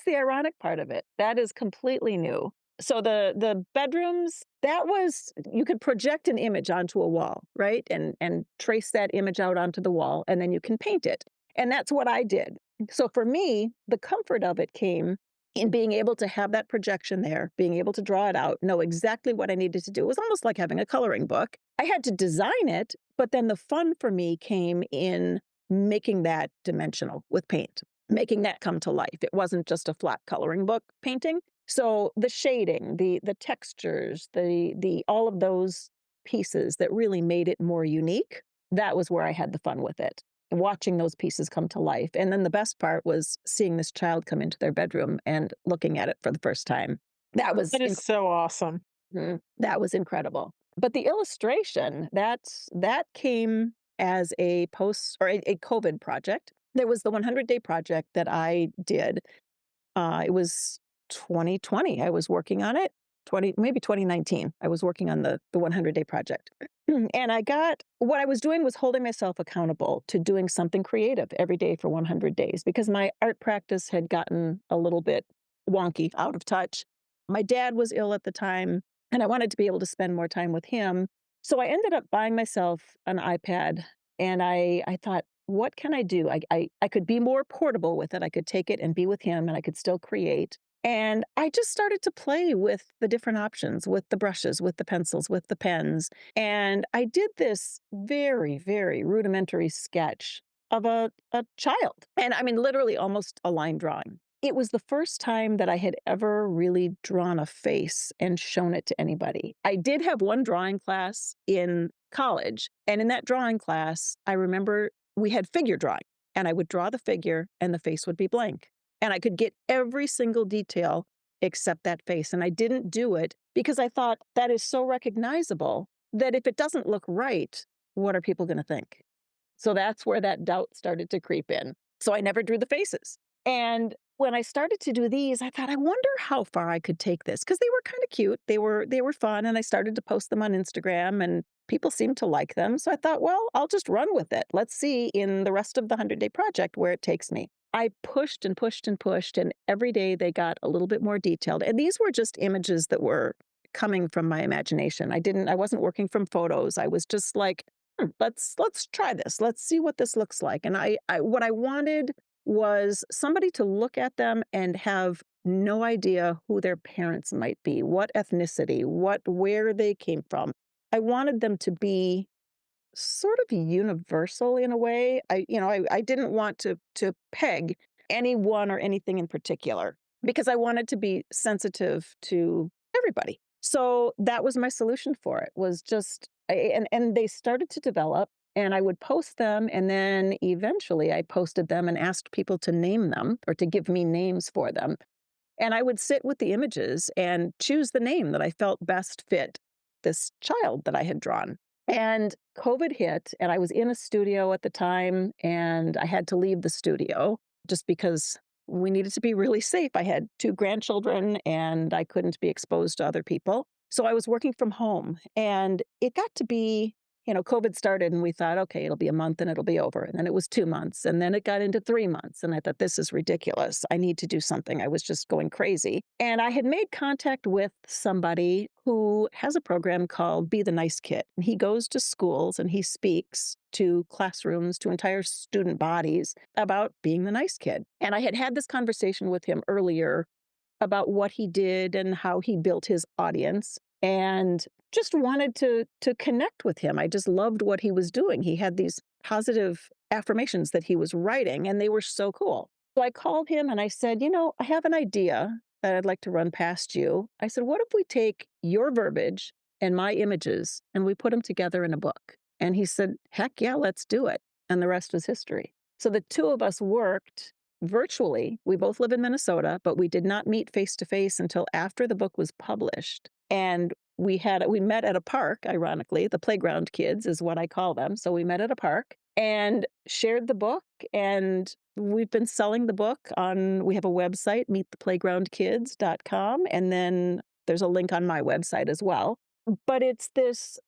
[SPEAKER 2] ironic part of it. That is completely new. So the bedrooms, that was you could project an image onto a wall, right? And trace that image out onto the wall, and then you can paint it. And that's what I did. So for me, the comfort of it came in being able to have that projection there, being able to draw it out, know exactly what I needed to do. It was almost like having a coloring book. I had to design it, but then the fun for me came in making that dimensional with paint, making that come to life. It wasn't just a flat coloring book painting. So the shading, the textures, the all of those pieces that really made it more unique, that was where I had the fun with it. Watching those pieces come to life. And then the best part was seeing this child come into their bedroom and looking at it for the first time. That was
[SPEAKER 1] That is so awesome.
[SPEAKER 2] that was incredible. But the illustration, that came as a post or a COVID project. There was the 100-day project that I did. It was 2020. I was working on it. 2019. I was working on the 100-day project. And I got what I was doing was holding myself accountable to doing something creative every day for 100 days because my art practice had gotten a little bit wonky, out of touch. My dad was ill at the time, and I wanted to be able to spend more time with him. So I ended up buying myself an iPad, and I thought, what can I do? I could be more portable with it. I could take it and be with him, and I could still create. And I just started to play with the different options, with the brushes, with the pencils, with the pens. And I did this very, very rudimentary sketch of a child. And I mean, literally almost a line drawing. It was the first time that I had ever really drawn a face and shown it to anybody. I did have one drawing class in college. And in that drawing class, I remember we had figure drawing, and I would draw the figure and the face would be blank. And I could get every single detail except that face. And I didn't do it because I thought that is so recognizable that if it doesn't look right, what are people going to think? So that's where that doubt started to creep in. So I never drew the faces. And when I started to do these, I thought, I wonder how far I could take this because they were kind of cute. They were fun, and I started to post them on Instagram, and people seemed to like them. So I thought, well, I'll just run with it. Let's see in the rest of the 100-day project where it takes me. I pushed and pushed and pushed, and every day they got a little bit more detailed. And these were just images that were coming from my imagination. I wasn't working from photos. I was just like, let's try this. Let's see what this looks like. And I what I wanted was somebody to look at them and have no idea who their parents might be, what ethnicity, where they came from. I wanted them to be sort of universal in a way. I didn't want to peg anyone or anything in particular because I wanted to be sensitive to everybody. So that was my solution for it, was just and they started to develop, and I would post them, and then eventually I posted them and asked people to name them or to give me names for them. And I would sit with the images and choose the name that I felt best fit this child that I had drawn. And COVID hit, and I was in a studio at the time, and I had to leave the studio just because we needed to be really safe. I had two grandchildren, and I couldn't be exposed to other people. So I was working from home, and it got to be, COVID started, and we thought, okay, it'll be a month and it'll be over. And then it was 2 months, and then it got into 3 months. And I thought, this is ridiculous. I need to do something. I was just going crazy. And I had made contact with somebody who has a program called Be the Nice Kid. And he goes to schools and he speaks to classrooms, to entire student bodies about being the nice kid. And I had this conversation with him earlier about what he did and how he built his audience, and just wanted to connect with him. I just loved what he was doing. He had these positive affirmations that he was writing, and they were so cool. So I called him and I said, I have an idea that I'd like to run past you. I said, what if we take your verbiage and my images and we put them together in a book? And he said, heck yeah, let's do it. And the rest was history. So the two of us worked virtually. We both live in Minnesota, but we did not meet face to face until after the book was published. And we met at a park, ironically. The playground kids is what I call them. So we met at a park and shared the book, and we've been selling the book we have a website, meettheplaygroundkids.com, and then there's a link on my website as well. But it's this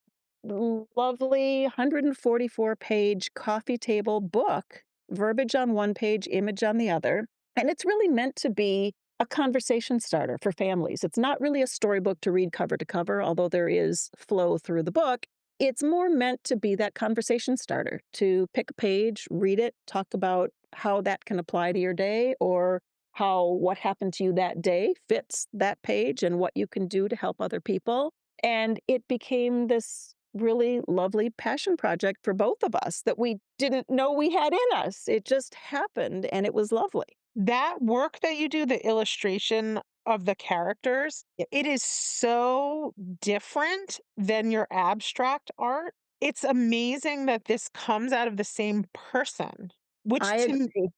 [SPEAKER 2] lovely 144-page coffee table book, verbiage on one page, image on the other. And it's really meant to be a conversation starter for families. It's not really a storybook to read cover to cover, although there is flow through the book. It's more meant to be that conversation starter, to pick a page, read it, talk about how that can apply to your day, or how what happened to you that day fits that page and what you can do to help other people. And it became this really lovely passion project for both of us that we didn't know we had in us. It just happened, and it was lovely.
[SPEAKER 1] That work that you do, the illustration of the characters,
[SPEAKER 2] Yep.
[SPEAKER 1] it is so different than your abstract art. It's amazing that this comes out of the same person, which
[SPEAKER 2] I agree.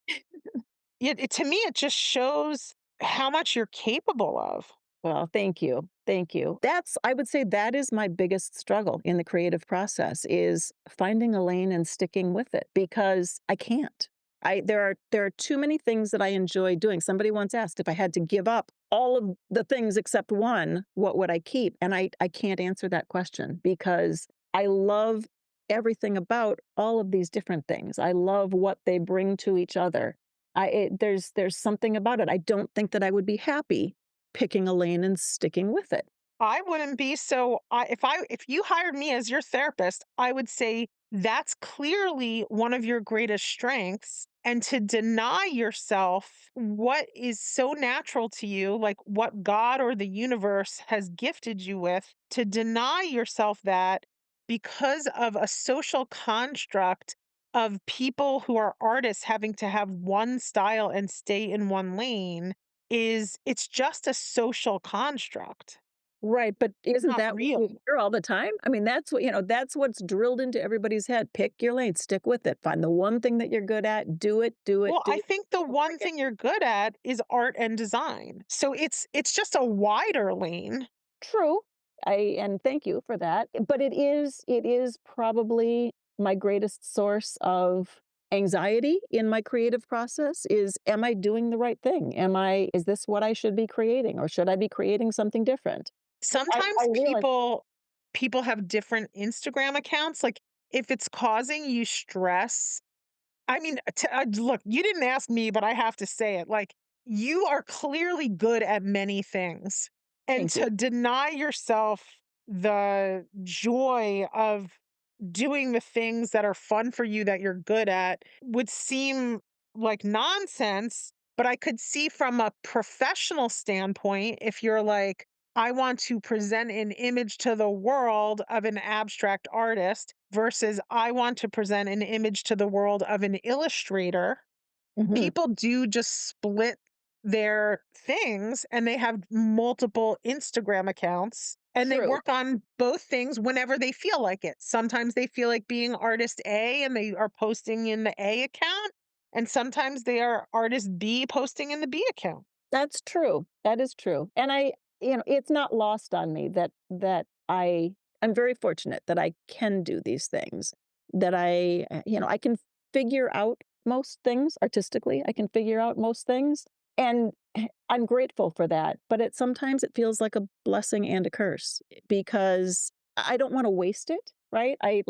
[SPEAKER 1] to me, it just shows how much you're capable of.
[SPEAKER 2] Well, thank you. Thank you. I would say that is my biggest struggle in the creative process, is finding a lane and sticking with it, because I can't. There are too many things that I enjoy doing. Somebody once asked, if I had to give up all of the things except one, what would I keep? And I can't answer that question, because I love everything about all of these different things. I love what they bring to each other. There's something about it. I don't think that I would be happy picking a lane and sticking with it.
[SPEAKER 1] I wouldn't be so if you hired me as your therapist, I would say that's clearly one of your greatest strengths, and to deny yourself what is so natural to you, like what God or the universe has gifted you with, to deny yourself that because of a social construct of people who are artists having to have one style and stay in one lane is it's just a social construct.
[SPEAKER 2] Right, but
[SPEAKER 1] It's
[SPEAKER 2] isn't
[SPEAKER 1] not
[SPEAKER 2] that what
[SPEAKER 1] real.
[SPEAKER 2] you hear all the time? I mean, that's what that's what's drilled into everybody's head. Pick your lane, stick with it. Find the one thing that you're good at, do it, do it,
[SPEAKER 1] Well,
[SPEAKER 2] do
[SPEAKER 1] I
[SPEAKER 2] it
[SPEAKER 1] think the
[SPEAKER 2] over
[SPEAKER 1] one
[SPEAKER 2] again.
[SPEAKER 1] thing you're good at is art and design. So it's just a wider lane.
[SPEAKER 2] True. And thank you for that. But it is probably my greatest source of anxiety in my creative process is, am I doing the right thing? Is this what I should be creating, or should I be creating something different? I
[SPEAKER 1] Sometimes
[SPEAKER 2] realize.
[SPEAKER 1] people have different Instagram accounts. Like if it's causing you stress, I mean, look, you didn't ask me, but I have to say it. Like, you are clearly good at many things. And
[SPEAKER 2] Thank you.
[SPEAKER 1] to deny yourself the joy of doing the things that are fun for you that you're good at would seem like nonsense. But I could see from a professional standpoint, if you're like, I want to present an image to the world of an abstract artist versus I want to present an image to the world of an illustrator,
[SPEAKER 2] Mhm.
[SPEAKER 1] people do just split their things and they have multiple Instagram accounts and they
[SPEAKER 2] True.
[SPEAKER 1] work on both things whenever they feel like it. Sometimes they feel like being artist A and they are posting in the A account, and sometimes they are artist B posting in the B account.
[SPEAKER 2] That's true. That is true. And it's not lost on me that I'm very fortunate that I can do these things. That I can figure out most things artistically. I can figure out most things, and I'm grateful for that. But sometimes it feels like a blessing and a curse because I don't want to waste it, right? I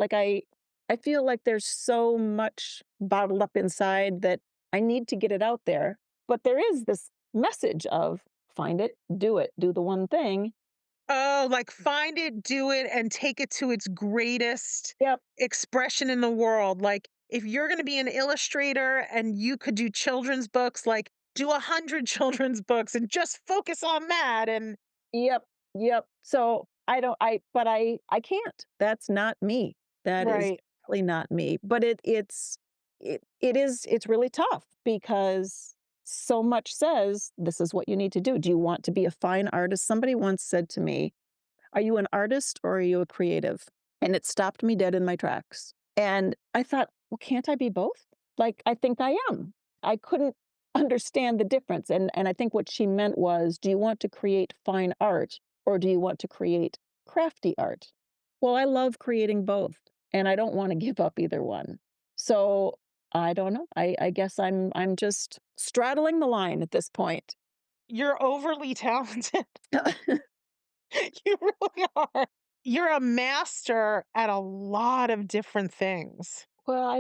[SPEAKER 2] feel like there's so much bottled up inside that I need to get it out there. But there is this message of find it, do the one thing.
[SPEAKER 1] Oh, like find it, do it, and take it to its greatest
[SPEAKER 2] Yep,
[SPEAKER 1] expression in the world. Like if you're going to be an illustrator and you could do children's books, like do 100 children's books and just focus on that. And
[SPEAKER 2] yep, yep. So I can't. That's not me. That is
[SPEAKER 1] right.
[SPEAKER 2] really not me. But it's really tough because so much says this is what you need to do. Do you want to be a fine artist? Somebody once said to me, are you an artist or are you a creative? And it stopped me dead in my tracks. And I thought, well, can't I be both? Like, I think I am. I couldn't understand the difference. And I think what she meant was, do you want to create fine art or do you want to create crafty art? Well, I love creating both and I don't want to give up either one. So I don't know. I guess I'm just straddling the line at this point.
[SPEAKER 1] You're overly talented. You really are. You're a master at a lot of different things.
[SPEAKER 2] Well, I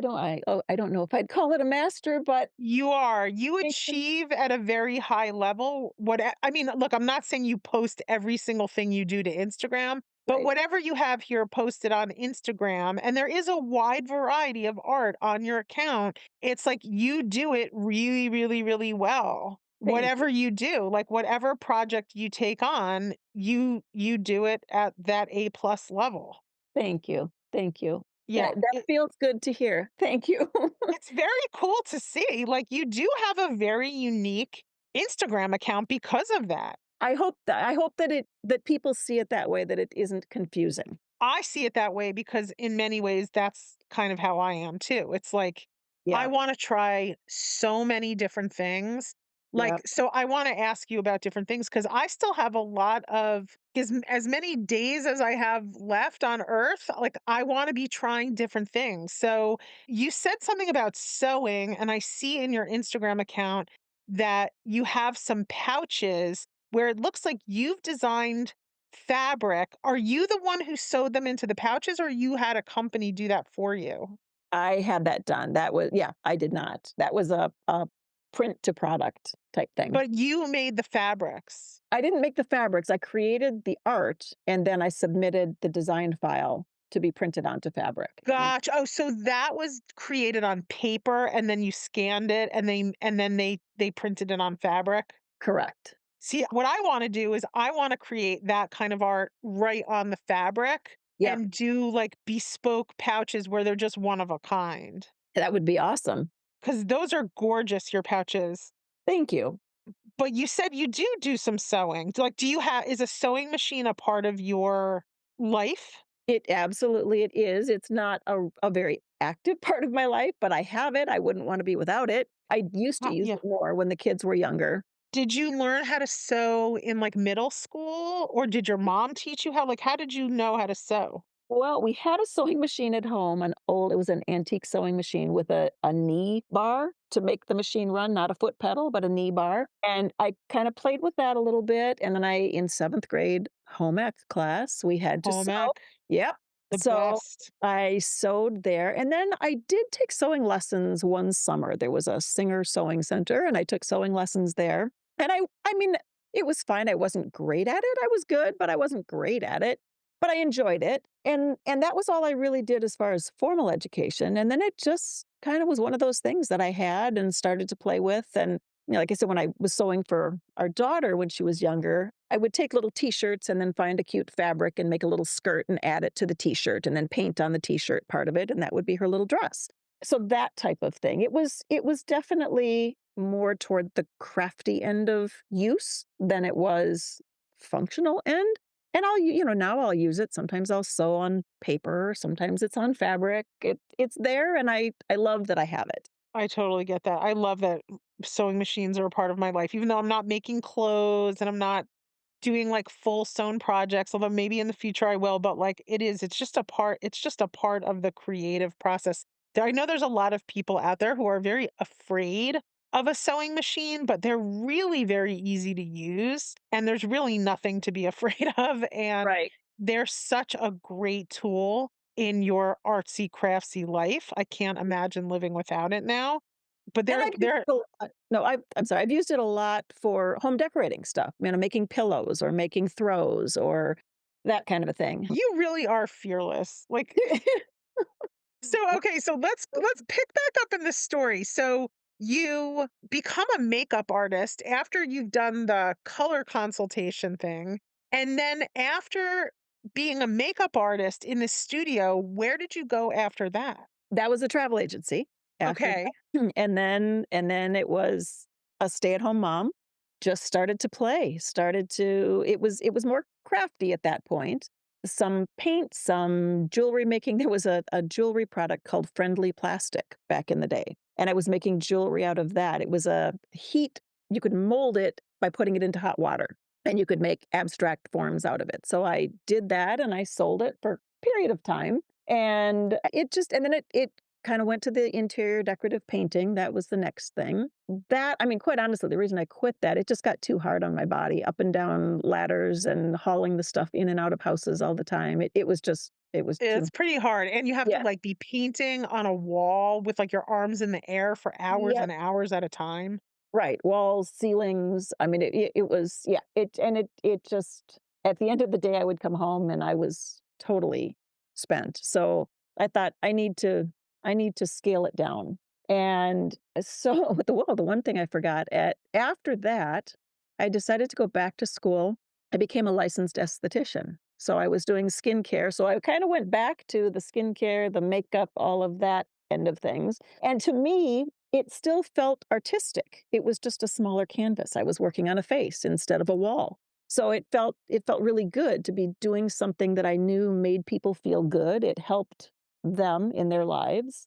[SPEAKER 2] don't know if I'd call it a master, but
[SPEAKER 1] You are. You
[SPEAKER 2] thank you.
[SPEAKER 1] achieve at a very high level. I mean, look, I'm not saying you post every single thing you do to Instagram, but
[SPEAKER 2] Right.
[SPEAKER 1] whatever you have here posted on Instagram, and there is a wide variety of art on your account, it's like you do it really, really, really well.
[SPEAKER 2] Thank you.
[SPEAKER 1] Whatever you do, like whatever project you take on, you do it at that A plus level.
[SPEAKER 2] Thank you. Thank you.
[SPEAKER 1] Yeah.
[SPEAKER 2] That feels good to hear. Thank you.
[SPEAKER 1] It's very cool to see. Like, you do have a very unique Instagram account because of that.
[SPEAKER 2] I hope that people see it that way, that it isn't confusing.
[SPEAKER 1] I see it that way because in many ways that's kind of how I am too. It's like I
[SPEAKER 2] Yeah.
[SPEAKER 1] want to try so many different things.
[SPEAKER 2] Yeah.
[SPEAKER 1] Like so I want to ask you about different things cuz I still have a lot of as many days as I have left on earth, like I want to be trying different things. So you said something about sewing and I see in your Instagram account that you have some pouches where it looks like you've designed fabric. Are you the one who sewed them into the pouches or you had a company do that for you?
[SPEAKER 2] I had that done. Yeah, I did not. That was a print to product type thing.
[SPEAKER 1] But you made the fabrics.
[SPEAKER 2] I didn't make the fabrics. I created the art and then I submitted the design file to be printed onto fabric. And
[SPEAKER 1] Gotcha. Oh, so that was created on paper and then you scanned it and then they printed it on fabric?
[SPEAKER 2] correct.
[SPEAKER 1] See, what I wanna do is I wanna create that kind of art right on the fabric
[SPEAKER 2] Yep.
[SPEAKER 1] and do, like, bespoke pouches where they're just one of a kind.
[SPEAKER 2] That would be awesome.
[SPEAKER 1] because those are gorgeous, your pouches.
[SPEAKER 2] Thank you.
[SPEAKER 1] But you said you do some sewing. Like, do you have is a sewing machine a part of your life?
[SPEAKER 2] It absolutely it is. It's not a very active part of my life, but I have it. I wouldn't wanna be without it. I used to use
[SPEAKER 1] Yeah.
[SPEAKER 2] it more when the kids were younger.
[SPEAKER 1] Did you learn how to sew in, like, middle school, or did your mom teach you how? Like, how did you know how to sew?
[SPEAKER 2] Well, we had a sewing machine at home, it was an antique sewing machine with a knee bar to make the machine run, not a foot pedal, but a knee bar, and I kinda played with that a little bit, and then in 7th grade home ec class, we had to
[SPEAKER 1] Home
[SPEAKER 2] sew.
[SPEAKER 1] ec,
[SPEAKER 2] Yep.
[SPEAKER 1] the
[SPEAKER 2] So,
[SPEAKER 1] best.
[SPEAKER 2] I sewed there, and then I did take sewing lessons one summer. There was a Singer Sewing Center, and I took sewing lessons there, and I mean, it was fine. I wasn't great at it. I was good, but I wasn't great at it, but I enjoyed it, and that was all I really did as far as formal education, and then it just kinda was one of those things that I had and started to play with, and, like I said, when I was sewing for our daughter when she was younger, I would take little T-shirts and then find a cute fabric and make a little skirt and add it to the T-shirt and then paint on the T-shirt part of it, and that would be her little dress. So that type of thing. It was definitely more toward the crafty end of use than it was functional end. And now I'll use it. Sometimes I'll sew on paper, sometimes it's on fabric. It's there and I love that I have it.
[SPEAKER 1] I totally get that. I love that sewing machines are a part of my life, even though I'm not making clothes and I'm not doing, like, full sewn projects, although maybe in the future I will, but, like, it's just a part of the creative process. I know there's a lot of people out there who are very afraid of a sewing machine, but they're really very easy to use, and there's really nothing to be afraid of, and
[SPEAKER 2] Right.
[SPEAKER 1] they're such a great tool in your artsy craftsy life. I can't imagine living without it now, but
[SPEAKER 2] And
[SPEAKER 1] they're
[SPEAKER 2] I've used
[SPEAKER 1] they're
[SPEAKER 2] it a lot. No, I'm sorry. I've used it a lot for home decorating stuff, making pillows or making throws or that kind of a thing.
[SPEAKER 1] you really are fearless. Like, so okay, so let's pick back up in this story. So you become a makeup artist after you've done the color consultation thing. And then after being a makeup artist in the studio, where did you go after that?
[SPEAKER 2] That was a travel agency after
[SPEAKER 1] Okay.
[SPEAKER 2] that, and then it was a stay-at-home mom, just started to play, started to it was more crafty at that point. Some paint, some jewelry making. There was a jewelry product called Friendly Plastic back in the day, and I was making jewelry out of that. It was a heat you could mold it by putting it into hot water, and you could make abstract forms out of it. So I did that, and I sold it for a period of time. And then it kinda went to the interior decorative painting, that was the next thing. Quite honestly, the reason I quit that, it just got too hard on my body, up and down ladders and hauling the stuff in and out of houses all the time. It was
[SPEAKER 1] It's
[SPEAKER 2] too.
[SPEAKER 1] pretty hard. And you have to
[SPEAKER 2] Yeah.
[SPEAKER 1] like be painting on a wall with like your arms in the air for hours
[SPEAKER 2] Yep.
[SPEAKER 1] and hours at a time.
[SPEAKER 2] Right, walls, ceilings, it was yeah, it just at the end of the day, I would come home and I was totally spent, so I thought, I need to scale it down, and so the one thing I forgot, after that, I decided to go back to school. I became a licensed esthetician, so I was doing skincare, so I kinda went back to the skincare, the makeup, all of that end of things, and to me, it still felt artistic. It was just a smaller canvas. I was working on a face instead of a wall. So it felt really good to be doing something that I knew made people feel good. It helped them in their lives.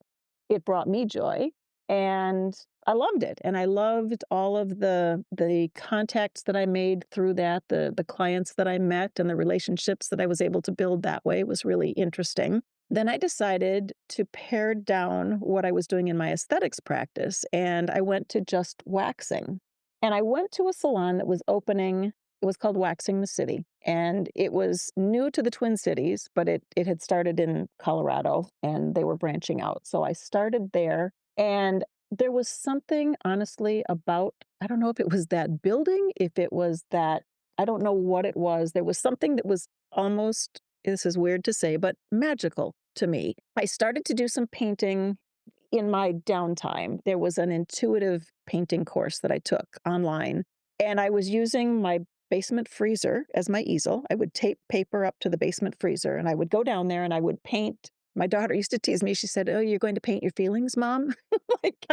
[SPEAKER 2] It brought me joy, and I loved it. And I loved all of the contacts that I made through that, the clients that I met and the relationships that I was able to build that way was really interesting. Then I decided to pare down what I was doing in my aesthetics practice, and I went to just waxing. And I went to a salon that was opening. It was called Waxing the City, and it was new to the Twin Cities, but it had started in Colorado, and they were branching out. So I started there, and there was something, honestly, about I don't know if it was that building, if it was that I don't know what it was. There was something that was almost this is weird to say, but magical to me. I started to do some painting in my downtime. There was an intuitive painting course that I took online, and I was using my basement freezer as my easel. I would tape paper up to the basement freezer, and I would go down there and I would paint My daughter used to tease me. She said, "Oh, you're going to paint your feelings, mom?" Like,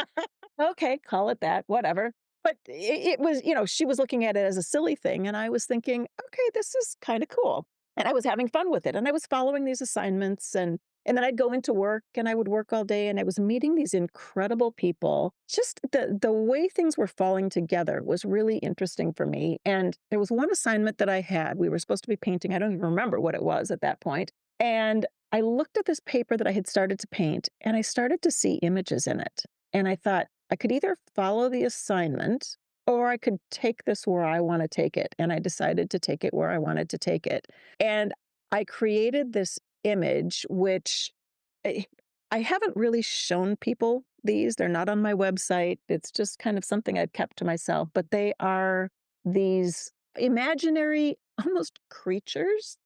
[SPEAKER 2] okay, call it that, whatever. But it was, she was looking at it as a silly thing. And I was thinking, okay, this is kind of cool. And I was having fun with it. And I was following these assignments. And then I'd go into work and I would work all day and I was meeting these incredible people. Just the way things were falling together was really interesting for me. And there was one assignment that I had. We were supposed to be painting. I don't even remember what it was at that point. And I looked at this paper that I had started to paint and I started to see images in it. And I thought I could either follow the assignment or I could take this where I want to take it. And I decided to take it where I wanted to take it. And I created this image, which I I haven't really shown people these. They're not on my website. It's just kind of something I've kept to myself, but they are these imaginary almost creatures.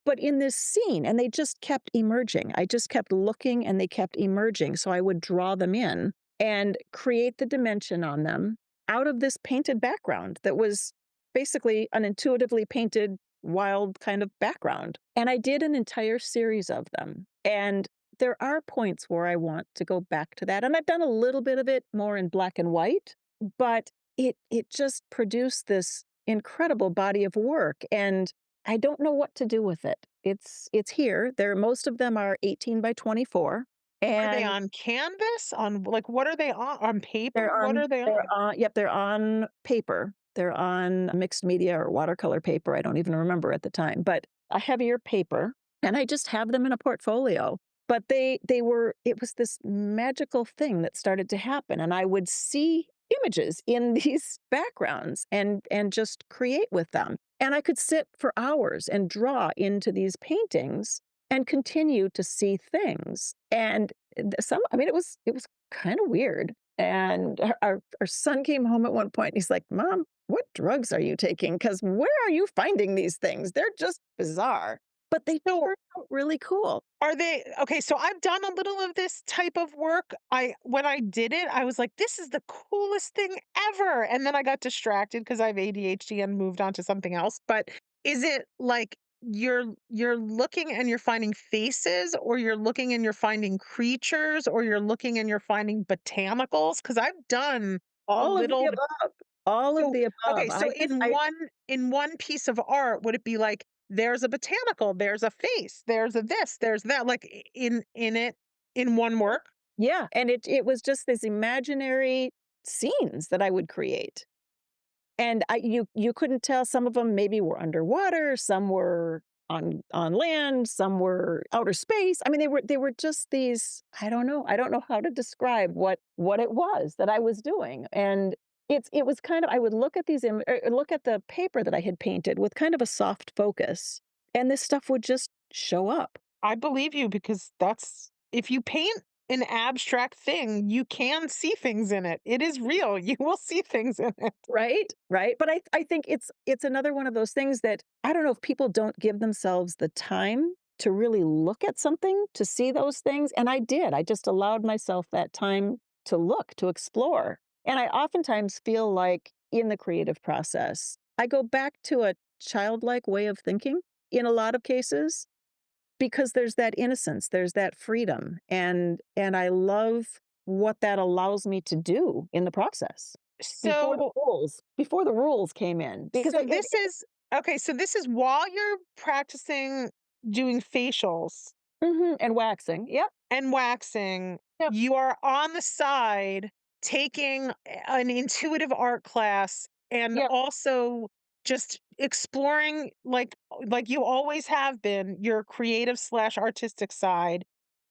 [SPEAKER 2] But in this scene, and they just kept emerging. I just kept looking and they kept emerging. So I would draw them in and create the dimension on them out of this painted background that was basically an intuitively painted wild kind of background. And I did an entire series of them. And there are points where I want to go back to that. And I've done a little bit of it more in black and white, but it just produced this incredible body of work. And I don't know what to do with it. It's here. Most of them are 18 by 24.
[SPEAKER 1] Are they
[SPEAKER 2] And
[SPEAKER 1] on canvas? On like what are they on? On paper?
[SPEAKER 2] they're
[SPEAKER 1] What
[SPEAKER 2] on
[SPEAKER 1] are they
[SPEAKER 2] they're
[SPEAKER 1] on?
[SPEAKER 2] on yep, they're on paper. They're on mixed media or watercolor paper, I don't even remember at the time, but a heavier paper, and I just have them in a portfolio. But it was this magical thing that started to happen, and I would see images in these backgrounds and just create with them. And I could sit for hours and draw into these paintings and continue to see things. And it was kind of weird. And our son came home at one point and he's like, "Mom, what drugs are you taking? Because where are you finding these things? They're just bizarre." But they
[SPEAKER 1] So
[SPEAKER 2] turned out really cool.
[SPEAKER 1] are they okay? So I've done a little of this type of work. When I did it, I was like, "This is the coolest thing ever," and then I got distracted because I have ADHD and moved on to something else. But is it like you're looking and you're finding faces, or you're looking and you're finding creatures, or you're looking and you're finding botanicals? Because I've done a
[SPEAKER 2] All of the
[SPEAKER 1] little.
[SPEAKER 2] above. All of
[SPEAKER 1] So,
[SPEAKER 2] the
[SPEAKER 1] okay,
[SPEAKER 2] above.
[SPEAKER 1] so
[SPEAKER 2] I just I
[SPEAKER 1] in one piece of art, would it be like there's a botanical, there's a face, there's a this, there's that, like in it in one work?
[SPEAKER 2] Yeah, and it was just this imaginary scenes that I would create. And you couldn't tell, some of them maybe were underwater, some were on land, some were outer space. I mean, they were just these, I don't know how to describe what it was that I was doing. And it was kind of, I would look at look at the paper that I had painted with kind of a soft focus, and this stuff would just show up.
[SPEAKER 1] I believe you because that's if you paint an abstract thing, you can see things in it. It is real. You will see things in it.
[SPEAKER 2] Right, right, but I think it's another one of those things that I don't know if people don't give themselves the time to really look at something, to see those things, and I did. I just allowed myself that time to look, to explore, and I oftentimes feel like in the creative process, I go back to a childlike way of thinking in a lot of cases, because there's that innocence, there's that freedom, and I love what that allows me to do in the process.
[SPEAKER 1] So
[SPEAKER 2] Before the rules came in, because
[SPEAKER 1] so this is okay, so this is while you're practicing doing facials
[SPEAKER 2] mhm, and waxing. Yep,
[SPEAKER 1] and waxing,
[SPEAKER 2] yep,
[SPEAKER 1] you are on the side taking an intuitive art class and
[SPEAKER 2] yep.
[SPEAKER 1] also just exploring like you always have been your creative slash artistic side.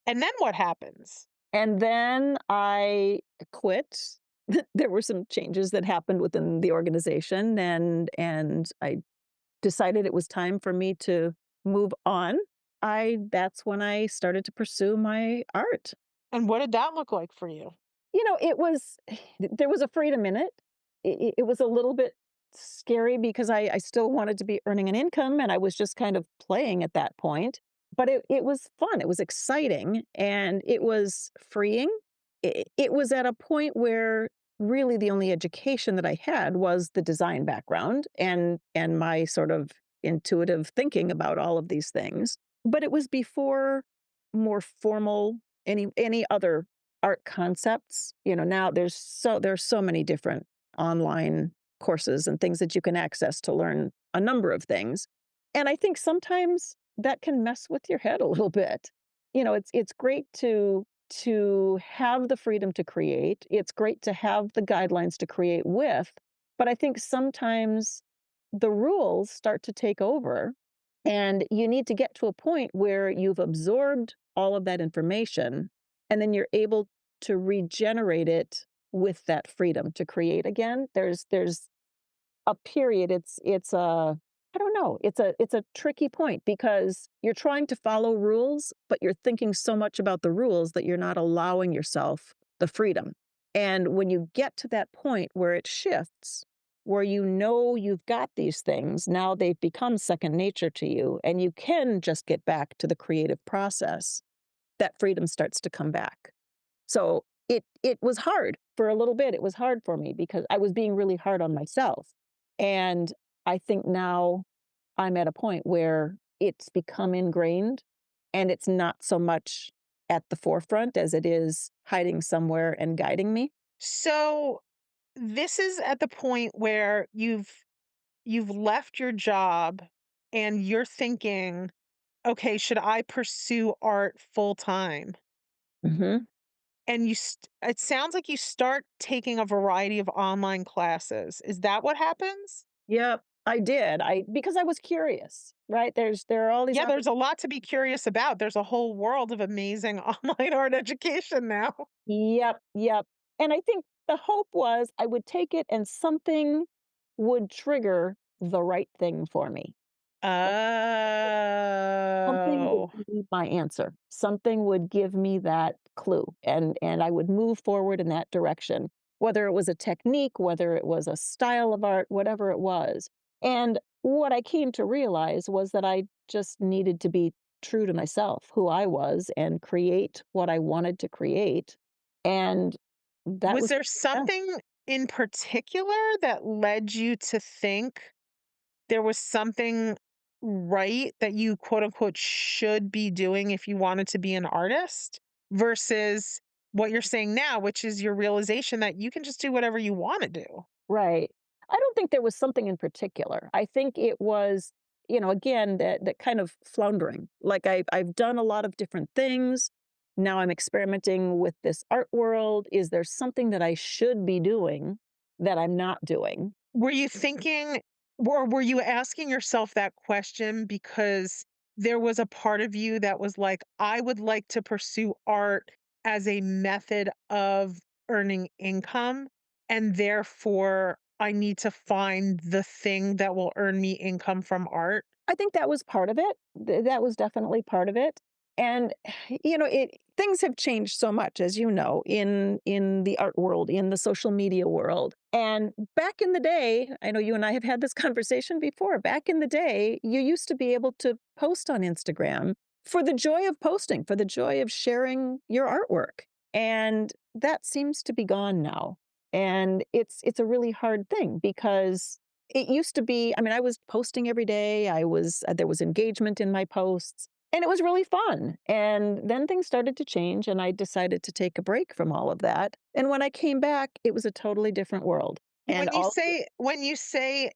[SPEAKER 1] And then what happens?
[SPEAKER 2] And then I quit. There were some changes that happened within the organization, and I decided it was time for me to move on. I That's when I started to pursue my art.
[SPEAKER 1] And what did that look like for you?
[SPEAKER 2] It was there was a freedom in it. It was a little bit scary because I still wanted to be earning an income, and I was just kind of playing at that point. But it was fun. It was exciting and it was freeing. It was at a point where really the only education that I had was the design background and my sort of intuitive thinking about all of these things. But it was before more formal, any other art concepts. Now there's so many different online courses and things that you can access to learn a number of things. And I think sometimes that can mess with your head a little bit. It's great to have the freedom to create. It's great to have the guidelines to create with, but I think sometimes the rules start to take over, and you need to get to a point where you've absorbed all of that information, and then you're able to regenerate it with that freedom to create again. There's a period. It's a I don't know. It's a tricky point because you're trying to follow rules, but you're thinking so much about the rules that you're not allowing yourself the freedom. And when you get to that point where it shifts, where you've got these things, now they've become second nature to you, and you can just get back to the creative process, that freedom starts to come back. So it was hard for a little bit. It was hard for me because I was being really hard on myself. And I think now I'm at a point where it's become ingrained and it's not so much at the forefront as it is hiding somewhere and guiding me.
[SPEAKER 1] So this is at the point where you've left your job and you're thinking, okay, should I pursue art full time?
[SPEAKER 2] Mhm.
[SPEAKER 1] And it sounds like you start taking a variety of online classes. Is that what happens?
[SPEAKER 2] Yep, I did. I Because I was curious, right? There are all these
[SPEAKER 1] Yeah,
[SPEAKER 2] other.
[SPEAKER 1] there's a lot to be curious about. There's a whole world of amazing online art education now.
[SPEAKER 2] Yep, yep. And I think the hope was I would take it and something would trigger the right thing for me. Something would
[SPEAKER 1] Oh.
[SPEAKER 2] be my answer. Something would give me that clue, and I would move forward in that direction, whether it was a technique, whether it was a style of art, whatever it was. And what I came to realize was that I just needed to be true to myself, who I was, and create what I wanted to create. And that
[SPEAKER 1] Was
[SPEAKER 2] was
[SPEAKER 1] there
[SPEAKER 2] yeah.
[SPEAKER 1] something in particular that led you to think there was something right that you quote unquote should be doing if you wanted to be an artist versus what you're saying now, which is your realization that you can just do whatever you want to do?
[SPEAKER 2] Right. I don't think there was something in particular. I think it was, again, that kind of floundering. Like I've done a lot of different things. Now I'm experimenting with this art world. Is there something that I should be doing that I'm not doing?
[SPEAKER 1] Were you thinking or were you asking yourself that question because there was a part of you that was like, I would like to pursue art as a method of earning income, and therefore I need to find the thing that will earn me income from art?
[SPEAKER 2] I think that was part of it. That was definitely part of it. And it things have changed so much, as you know, in the art world, in the social media world. And back in the day, I know you and I have had this conversation before. Back in the day, you used to be able to post on Instagram for the joy of posting, for the joy of sharing your artwork. And that seems to be gone now. And it's a really hard thing because it used to be, I mean, I was posting every day. There was engagement in my posts, and it was really fun. And then things started to change, and I decided to take a break from all of that. And when I came back, it was a totally different world. And
[SPEAKER 1] When you say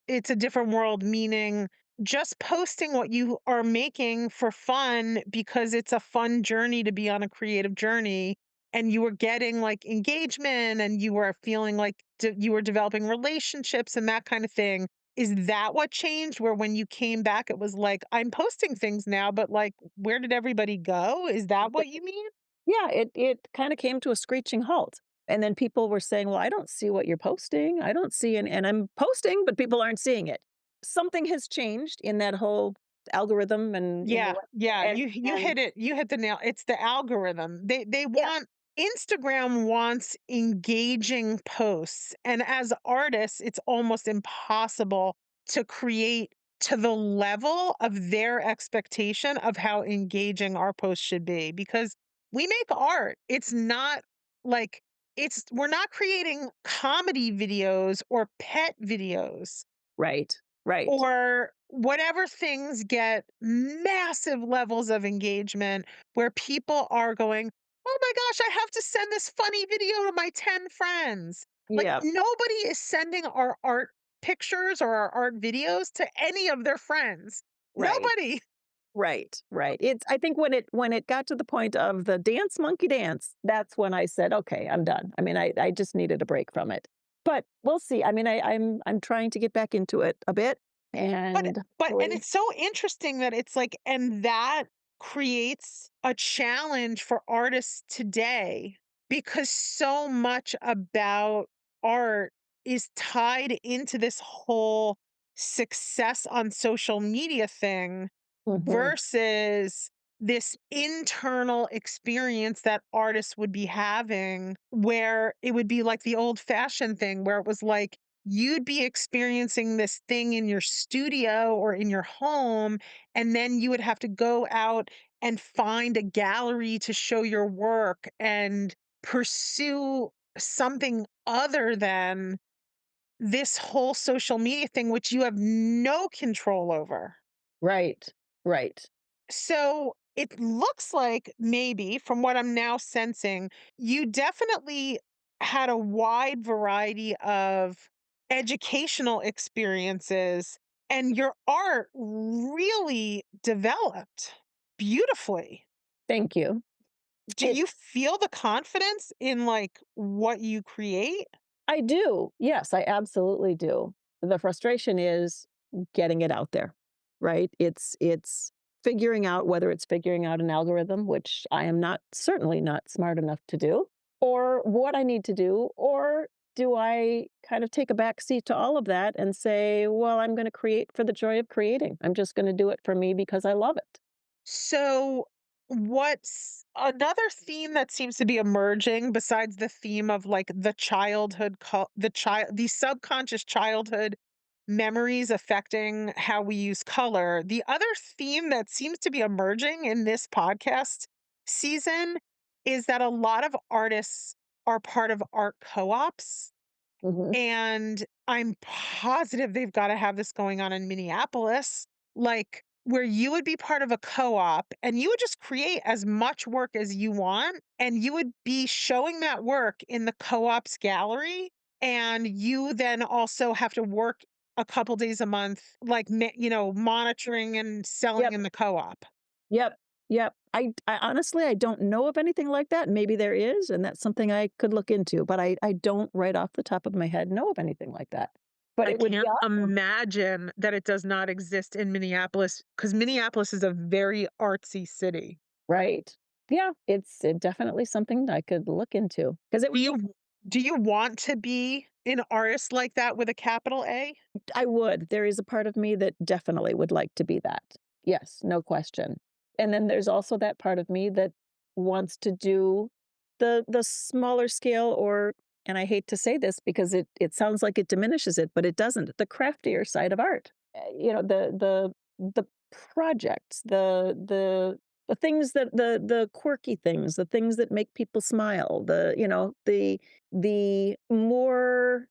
[SPEAKER 1] it's a different world, meaning just posting what you are making for fun because it's a fun journey to be on a creative journey, and you were getting like engagement and you were feeling like you were developing relationships and that kind of thing. Is that what changed? Where when you came back, it was like, I'm posting things now, but like, where did everybody go? Is that what you mean?
[SPEAKER 2] yeah, it kind of came to a screeching halt. And then people were saying, "Well, I don't see what you're posting. I don't see," and I'm posting, but people aren't seeing it. Something has changed in that whole algorithm and
[SPEAKER 1] Yeah, yeah,
[SPEAKER 2] and
[SPEAKER 1] you
[SPEAKER 2] and
[SPEAKER 1] hit it. You hit the nail. It's the algorithm. They
[SPEAKER 2] yeah,
[SPEAKER 1] want Instagram wants engaging posts. And as artists, it's almost impossible to create to the level of their expectation of how engaging our posts should be because we make art. It's not like it's we're not creating comedy videos or pet videos
[SPEAKER 2] right, right.
[SPEAKER 1] or whatever things get massive levels of engagement where people are going, "Oh my gosh, I have to send this funny video to my 10 friends." Like,
[SPEAKER 2] Yeah,
[SPEAKER 1] nobody is sending our art pictures or our art videos to any of their friends.
[SPEAKER 2] right.
[SPEAKER 1] Nobody.
[SPEAKER 2] Right, right. It's I think when it got to the point of the dance monkey dance, that's when I said, "Okay, I'm done." I mean, I just needed a break from it. But we'll see. I mean, I'm trying to get back into it a bit
[SPEAKER 1] But
[SPEAKER 2] and
[SPEAKER 1] and
[SPEAKER 2] hopefully
[SPEAKER 1] it's so interesting that it's like, and that creates a challenge for artists today because so much about art is tied into this whole success on social media thing
[SPEAKER 2] Mhm.
[SPEAKER 1] versus this internal experience that artists would be having where it would be like the old fashioned thing where it was like you'd be experiencing this thing in your studio or in your home, and then you would have to go out and find a gallery to show your work and pursue something other than this whole social media thing, which you have no control over.
[SPEAKER 2] Right, right.
[SPEAKER 1] So it looks like maybe from what I'm now sensing, you definitely had a wide variety of educational experiences, and your art really developed beautifully.
[SPEAKER 2] Thank you.
[SPEAKER 1] Do
[SPEAKER 2] It
[SPEAKER 1] you feel the confidence in like what you create?
[SPEAKER 2] I do. Yes, I absolutely do. The frustration is getting it out there, right? It's figuring out whether it's figuring out an algorithm, which I am not certainly not smart enough to do, or what I need to do, or do I kind of take a back seat to all of that and say, well, I'm going to create for the joy of creating. I'm just going to do it for me because I love it.
[SPEAKER 1] So, what's another theme that seems to be emerging besides the theme of like the the subconscious childhood memories affecting how we use color? The other theme that seems to be emerging in this podcast season is that a lot of artists are part of art co-ops,
[SPEAKER 2] Mhm.
[SPEAKER 1] and I'm positive they've gotta have this going on in Minneapolis, like, where you would be part of a co-op and you would just create as much work as you want, and you would be showing that work in the co-op's gallery, and you then also have to work a couple days a month, like, monitoring and selling
[SPEAKER 2] Yep.
[SPEAKER 1] in the co-op.
[SPEAKER 2] Yep. Yep. I honestly, I don't know of anything like that. Maybe there is, and that's something I could look into, but I don't right off the top of my head know of anything like that. But
[SPEAKER 1] I
[SPEAKER 2] it would be
[SPEAKER 1] can't
[SPEAKER 2] awesome.
[SPEAKER 1] imagine that it does not exist in Minneapolis because Minneapolis is a very artsy city.
[SPEAKER 2] Right. Yeah, it definitely something I could look into because it
[SPEAKER 1] Do
[SPEAKER 2] would be
[SPEAKER 1] you want to be an artist like that with a capital A?
[SPEAKER 2] I would. There is a part of me that definitely would like to be that. Yes, no question. And then there's also that part of me that wants to do the smaller scale or and I hate to say this because it sounds like it diminishes it, but it doesn't. The craftier side of art. You know, the projects, the things that the quirky things, the things that make people smile, the more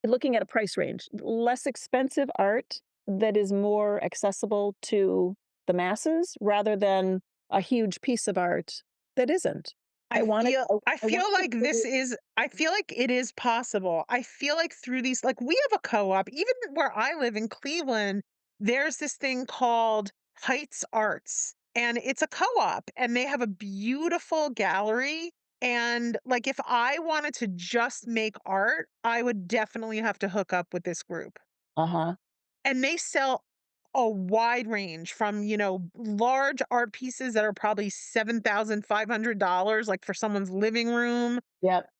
[SPEAKER 2] looking at a price range, less expensive art that is more accessible to the masses rather than a huge piece of art that isn't.
[SPEAKER 1] I
[SPEAKER 2] I want it
[SPEAKER 1] feel I
[SPEAKER 2] I want
[SPEAKER 1] feel
[SPEAKER 2] to
[SPEAKER 1] like
[SPEAKER 2] create
[SPEAKER 1] I feel like it is possible. I feel like through these, like, we have a co-op, even where I live in Cleveland, there's this thing called Heights Arts, and it's a co-op, and they have a beautiful gallery, and, like, if I wanted to just make art, I would definitely have to hook up with this group.
[SPEAKER 2] Uh-huh.
[SPEAKER 1] And they sell a wide range from, large art pieces that are probably $7,500, like for someone's living room,
[SPEAKER 2] Yep.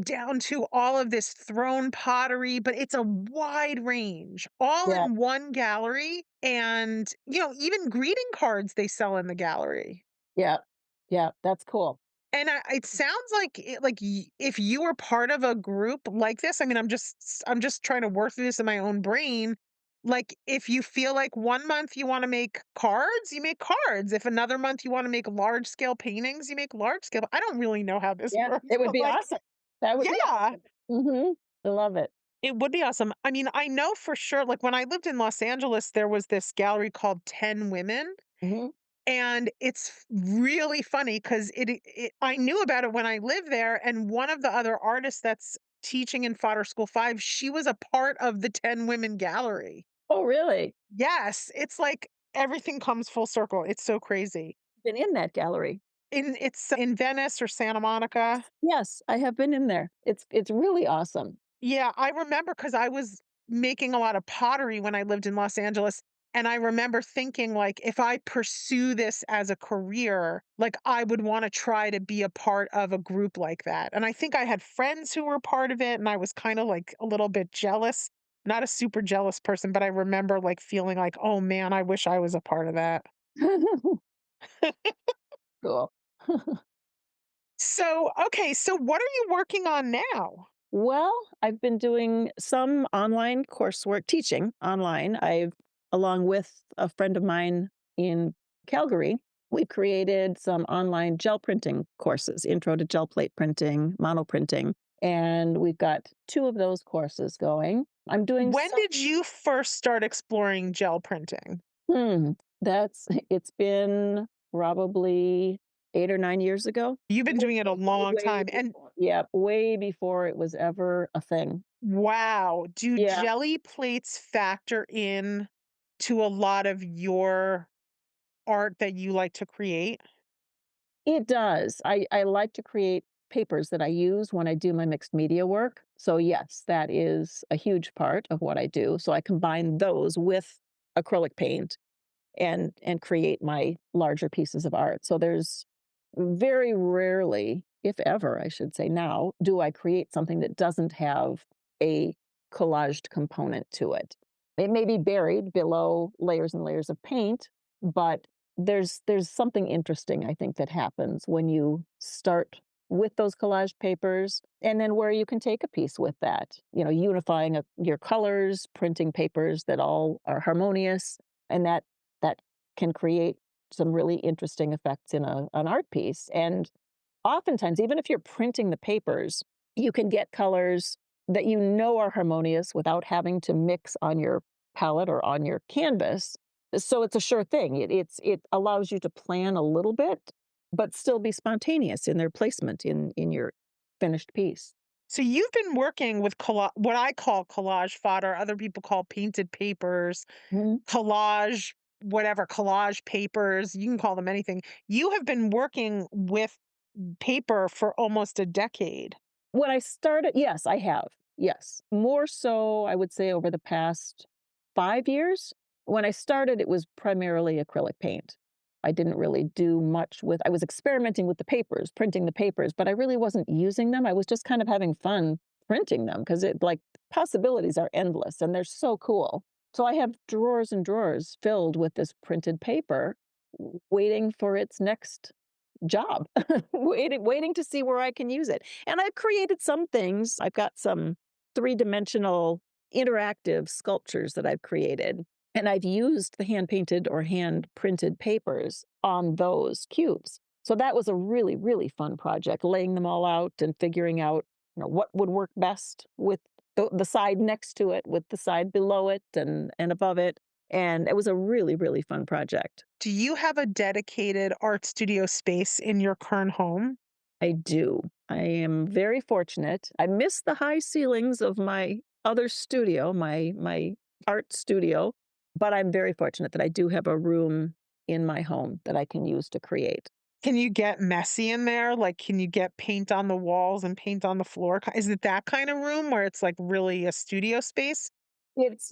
[SPEAKER 1] down to all of this thrown pottery, but it's a wide range, all
[SPEAKER 2] Yep.
[SPEAKER 1] in one gallery. And, even greeting cards they sell in the gallery.
[SPEAKER 2] Yep. Yep. That's cool.
[SPEAKER 1] And it sounds like if you were part of a group like this, I mean, I'm just trying to work through this in my own brain. Like, if you feel like one month you want to make cards, you make cards. If another month you want to make large scale paintings, you make large scale. I don't really know how this
[SPEAKER 2] Yeah.
[SPEAKER 1] works,
[SPEAKER 2] It would
[SPEAKER 1] but
[SPEAKER 2] be
[SPEAKER 1] like,
[SPEAKER 2] awesome. That would be
[SPEAKER 1] yeah.
[SPEAKER 2] awesome. Mhm. I love it.
[SPEAKER 1] It would be awesome. I mean, I know for sure, like when I lived in Los Angeles, there was this gallery called 10 Women.
[SPEAKER 2] Hmm.
[SPEAKER 1] And it's really funny because I knew about it when I lived there. And one of the other artists that's teaching in Fodder School 5, she was a part of the 10 Women gallery.
[SPEAKER 2] Oh, really?
[SPEAKER 1] Yes, it's like everything comes full circle. It's so crazy.
[SPEAKER 2] Been in that gallery.
[SPEAKER 1] It's in Venice or Santa Monica.
[SPEAKER 2] Yes, I have been in there. It's really awesome.
[SPEAKER 1] Yeah, I remember because I was making a lot of pottery when I lived in Los Angeles, and I remember thinking, like, if I pursue this as a career, like, I would wanna try to be a part of a group like that, and I think I had friends who were part of it, and I was kinda, like, a little bit jealous. Not a super jealous person, but I remember, like, feeling like, "Oh, man, I wish I was a part of that."
[SPEAKER 2] Cool.
[SPEAKER 1] So, okay, so what are you working on now?
[SPEAKER 2] Well, I've been doing some online coursework, teaching online. Along with a friend of mine in Calgary, we've created some online gel printing courses, intro to gel plate printing, mono printing, and we've got two of those courses going. I'm doing
[SPEAKER 1] When
[SPEAKER 2] some,
[SPEAKER 1] did you first start exploring gel printing?
[SPEAKER 2] hmm, it's been probably 8 or 9 years ago.
[SPEAKER 1] You've been doing it a long
[SPEAKER 2] Way
[SPEAKER 1] time, and
[SPEAKER 2] before, yeah, way before it was ever a thing.
[SPEAKER 1] wow, do
[SPEAKER 2] Yeah.
[SPEAKER 1] jelly plates factor in to a lot of your art that you like to create?
[SPEAKER 2] It does. I like to create papers that I use when I do my mixed media work. So yes, that is a huge part of what I do. So I combine those with acrylic paint and create my larger pieces of art. So there's very rarely, if ever, I should say now, do I create something that doesn't have a collaged component to it. It may be buried below layers and layers of paint, but there's something interesting I think that happens when you start with those collage papers and then where you can take a piece with that, unifying your colors, printing papers that all are harmonious, and that can create some really interesting effects in an art piece. And oftentimes, even if you're printing the papers, you can get colors that you know are harmonious without having to mix on your palette or on your canvas. So it's a sure thing. It allows you to plan a little bit, but still be spontaneous in their placement in your finished piece.
[SPEAKER 1] So you've been working with what I call collage fodder, other people call painted papers,
[SPEAKER 2] Mhm.
[SPEAKER 1] collage, whatever, collage papers, you can call them anything. You have been working with paper for almost a decade.
[SPEAKER 2] When I started, yes, I have. Yes. More so, I would say over the past 5 years. When I started, it was primarily acrylic paint. I didn't really do much with, I was experimenting with the papers, printing the papers, but I really wasn't using them. I was just kind of having fun printing them because possibilities are endless and they're so cool. So I have drawers and drawers filled with this printed paper waiting for its next job, waiting to see where I can use it. And I've created some things. I've got some three-dimensional interactive sculptures that I've created, and I've used the hand painted or hand printed papers on those cubes. So that was a really, really fun project, laying them all out and figuring out, what would work best with the side next to it, with the side below it and above it. And it was a really, really fun project.
[SPEAKER 1] Do you have a dedicated art studio space in your current home?
[SPEAKER 2] I do. I am very fortunate. I miss the high ceilings of my other studio, my art studio, but I'm very fortunate that I do have a room in my home that I can use to create.
[SPEAKER 1] Can you get messy in there? Like, can you get paint on the walls and paint on the floor? Is it that kind of room where it's like really a studio space?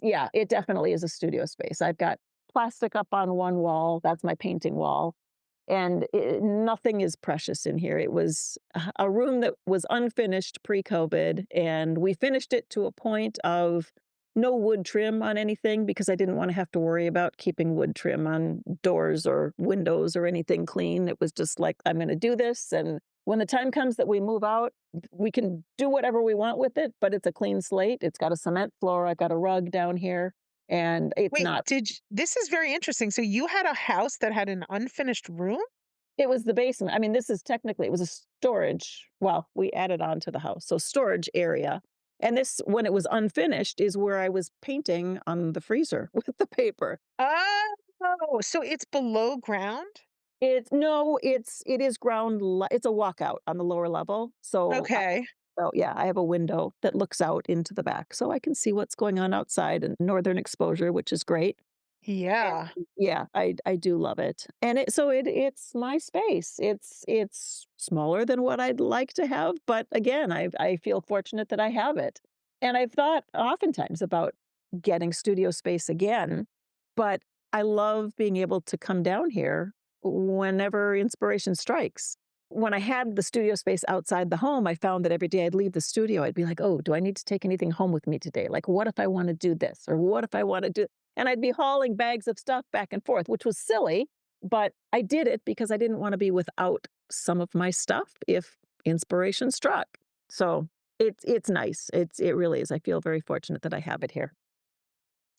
[SPEAKER 2] Yeah, it definitely is a studio space. I've got plastic up on one wall, that's my painting wall, and nothing is precious in here. It was a room that was unfinished pre-COVID, and we finished it to a point of no wood trim on anything because I didn't want to have to worry about keeping wood trim on doors or windows or anything clean. It was just like, I'm going to do this, and when the time comes that we move out, we can do whatever we want with it, but it's a clean slate. It's got a cement floor. I've got a rug down here, and it's
[SPEAKER 1] Wait,
[SPEAKER 2] not.
[SPEAKER 1] this is very interesting. So you had a house that had an unfinished room?
[SPEAKER 2] It was the basement. I mean, this is technically, it was a storage, well, we added on to the house, so storage area, And this, when it was unfinished, is where I was painting on the freezer with the paper.
[SPEAKER 1] Oh, so it's below ground?
[SPEAKER 2] It's no, it is it's a walkout on the lower level.
[SPEAKER 1] Okay.
[SPEAKER 2] Yeah, I have a window that looks out into the back, so I can see what's going on outside and northern exposure, which is great. And
[SPEAKER 1] Yeah.
[SPEAKER 2] yeah, I do love it. And it's my space. It's smaller than what I'd like to have, but again, I feel fortunate that I have it. And I've thought oftentimes about getting studio space again, but I love being able to come down here whenever inspiration strikes. When I had the studio space outside the home, I found that every day I'd leave the studio, I'd be like, "Oh, do I need to take anything home with me today? Like, what if I want to do this? Or what if I want to do," and I'd be hauling bags of stuff back and forth, which was silly, but I did it because I didn't want to be without some of my stuff if inspiration struck. So it's nice. It really is. I feel very fortunate that I have it here.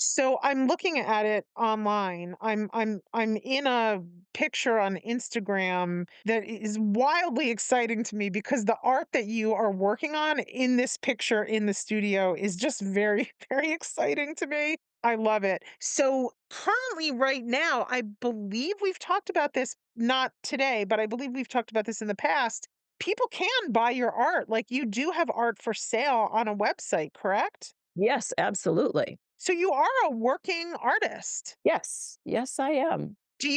[SPEAKER 1] So I'm looking at it online. I'm in a picture on Instagram that is wildly exciting to me because the art that you are working on in this picture in the studio is just very very exciting to me. I love it. So currently right now, I believe we've talked about this not today, but I believe we've talked about this in the past. People can buy your art. Like you do have art for sale on a website, correct?
[SPEAKER 2] Yes, absolutely.
[SPEAKER 1] So you are a working artist.
[SPEAKER 2] Yes. Yes, I am.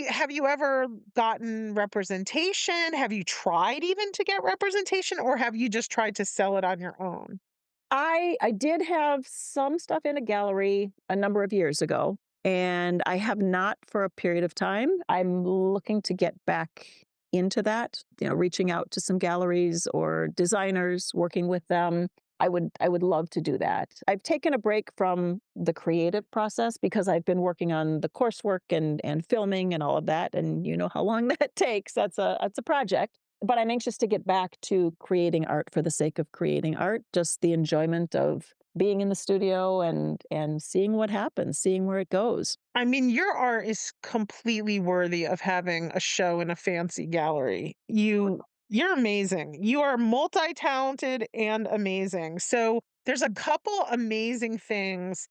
[SPEAKER 1] Have you ever gotten representation? Have you tried even to get representation or have you just tried to sell it on your own?
[SPEAKER 2] I did have some stuff in a gallery a number of years ago, and I have not for a period of time. I'm looking to get back into that, reaching out to some galleries or designers, working with them. I would love to do that. I've taken a break from the creative process because I've been working on the coursework and filming and all of that, and you know how long that takes. That's a project. But I'm anxious to get back to creating art for the sake of creating art, just the enjoyment of being in the studio and seeing what happens, seeing where it goes.
[SPEAKER 1] I mean, your art is completely worthy of having a show in a fancy gallery. You're amazing. You are multi-talented and amazing. So, there's a couple amazing things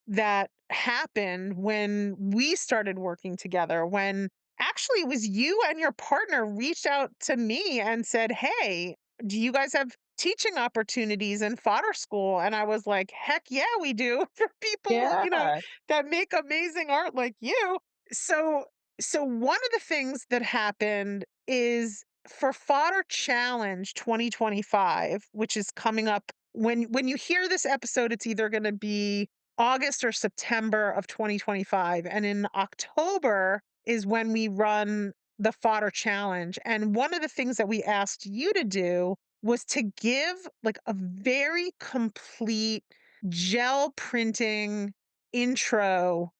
[SPEAKER 1] that happened when we started working together. When actually it was you and your partner reached out to me and said, "Hey, do you guys have teaching opportunities in fodder school?" And I was like, "Heck yeah, we do for people,
[SPEAKER 2] Yeah.
[SPEAKER 1] that make amazing art like you." So one of the things that happened is for Fodder Challenge 2025, which is coming up when you hear this episode, it's either going to be August or September of 2025. And in October is when we run the Fodder Challenge. And one of the things that we asked you to do was to give like a very complete gel printing intro,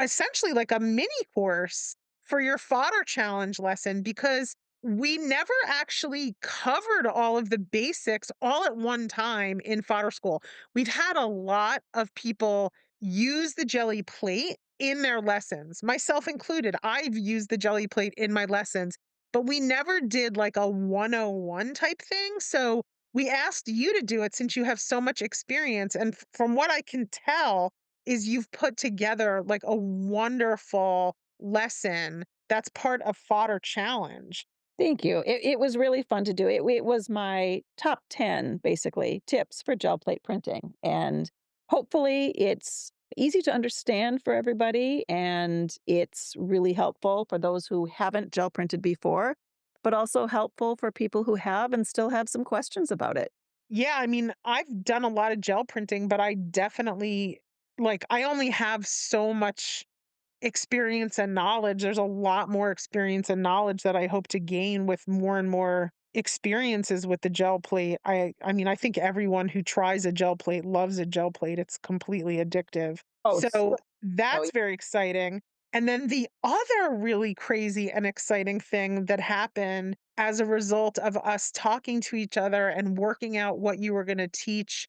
[SPEAKER 1] essentially like a mini course for your fodder challenge lesson because we never actually covered all of the basics all at one time in fodder school. We've had a lot of people use the jelly plate in their lessons, myself included. I've used the jelly plate in my lessons, but we never did like a 101 type thing. So we asked you to do it since you have so much experience. And from what I can tell, is you've put together like a wonderful lesson that's part of Fodder Challenge.
[SPEAKER 2] Thank you. It was really fun to do. It was my top 10, basically, tips for gel plate printing. And hopefully it's easy to understand for everybody. And it's really helpful for those who haven't gel printed before, but also helpful for people who have and still have some questions about it.
[SPEAKER 1] Yeah, I mean, I've done a lot of gel printing, but I definitely like I only have so much experience and knowledge. There's a lot more experience and knowledge that I hope to gain with more and more experiences with the gel plate. I mean, I think everyone who tries a gel plate loves a gel plate. It's completely addictive.
[SPEAKER 2] Oh,
[SPEAKER 1] So
[SPEAKER 2] oh,
[SPEAKER 1] that's very exciting. And then the other really crazy and exciting thing that happened as a result of us talking to each other and working out what you were going to teach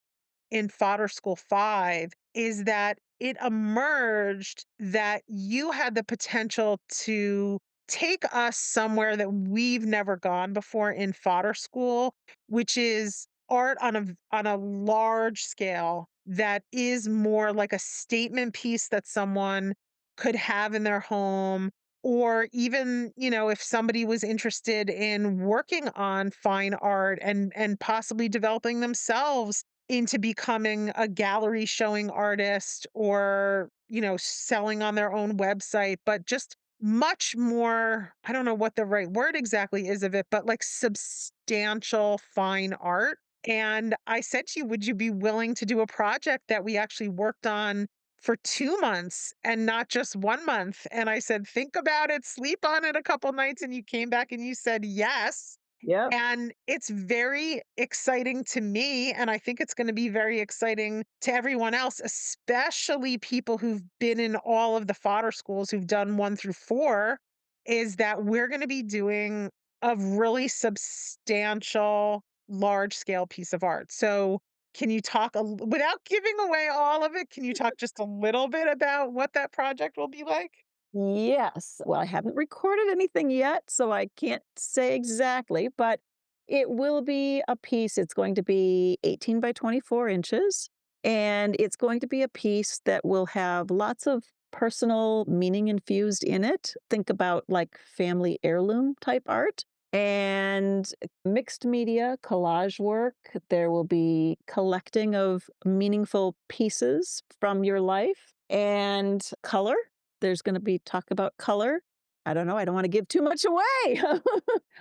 [SPEAKER 1] in Fodder School 5 is that it emerged that you had the potential to take us somewhere that we've never gone before in Fodder School, which is art on a large scale that is more like a statement piece that someone could have in their home, or even, if somebody was interested in working on fine art and possibly developing themselves into becoming a gallery showing artist, or, selling on their own website, but just much more, I don't know what the right word exactly is of it, but like substantial fine art. And I said to you, would you be willing to do a project that we actually worked on for 2 months and not just 1 month? And I said, think about it, sleep on it a couple nights. And you came back and you said yes.
[SPEAKER 2] Yep.
[SPEAKER 1] And it's very exciting to me, and I think it's gonna be very exciting to everyone else, especially people who've been in all of the fodder schools who've done 1 through 4, is that we're gonna be doing a really substantial, large-scale piece of art. So, can you talk without giving away all of it, can you talk just a little bit about what that project will be like?
[SPEAKER 2] Yes. Well, I haven't recorded anything yet, so I can't say exactly, but it will be a piece. It's going to be 18 by 24 inches, and it's going to be a piece that will have lots of personal meaning infused in it. Think about like family heirloom type art and mixed media collage work. There will be collecting of meaningful pieces from your life and color. There's gonna be talk about color. I don't know, I don't wanna give too much away.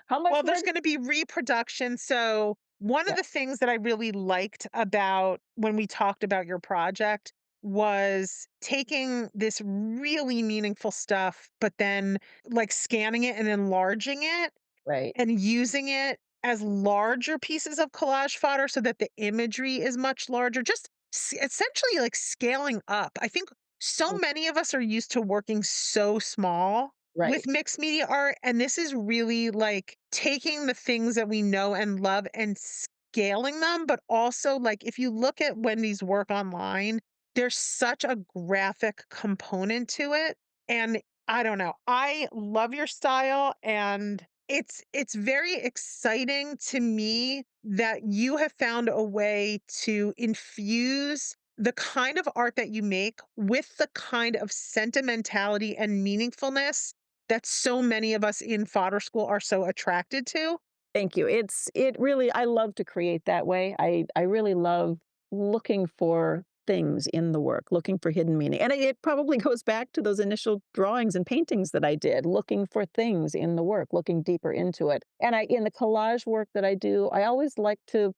[SPEAKER 2] How much
[SPEAKER 1] Well,
[SPEAKER 2] more
[SPEAKER 1] there's gonna be reproduction, so one of
[SPEAKER 2] Yeah,
[SPEAKER 1] the things that I really liked about when we talked about your project was taking this really meaningful stuff, but then, like, scanning it and enlarging it
[SPEAKER 2] right.
[SPEAKER 1] and using it as larger pieces of collage fodder so that the imagery is much larger, just essentially like scaling up. I think so
[SPEAKER 2] Mm,
[SPEAKER 1] many of us are used to working so small with
[SPEAKER 2] right.
[SPEAKER 1] mixed media art. And this is really like taking the things that we know and love and scaling them. But also, like, if you look at Wendy's work online, there's such a graphic component to it. And I don't know. I love your style, and it's very exciting to me that you have found a way to infuse the kind of art that you make with the kind of sentimentality and meaningfulness that so many of us in fodder school are so attracted to.
[SPEAKER 2] Thank you. It really I love to create that way. I really love looking for things in the work, looking for hidden meaning. And it probably goes back to those initial drawings and paintings that I did, looking for things in the work, looking deeper into it. And I in the collage work that I do, I always like to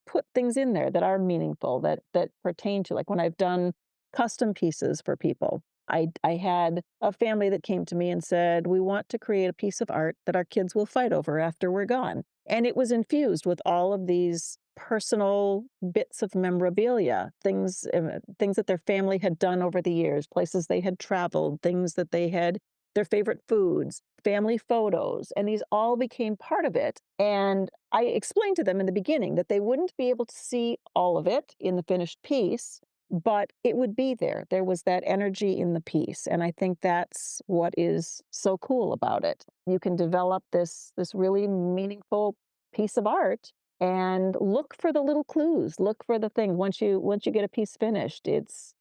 [SPEAKER 2] put things in there that are meaningful, that pertain to like when I've done custom pieces for people. I had a family that came to me and said, "We want to create a piece of art that our kids will fight over after we're gone." And it was infused with all of these personal bits of memorabilia, things that their family had done over the years, places they had traveled, things that they had, their favorite foods, family photos, and these all became part of it. And I explained to them in the beginning that they wouldn't be able to see all of it in the finished piece, but it would be there. There was that energy in the piece, and I think that's what is so cool about it. You can develop this really meaningful piece of art and look for the little clues, look for the thing. Once you get a piece finished, it's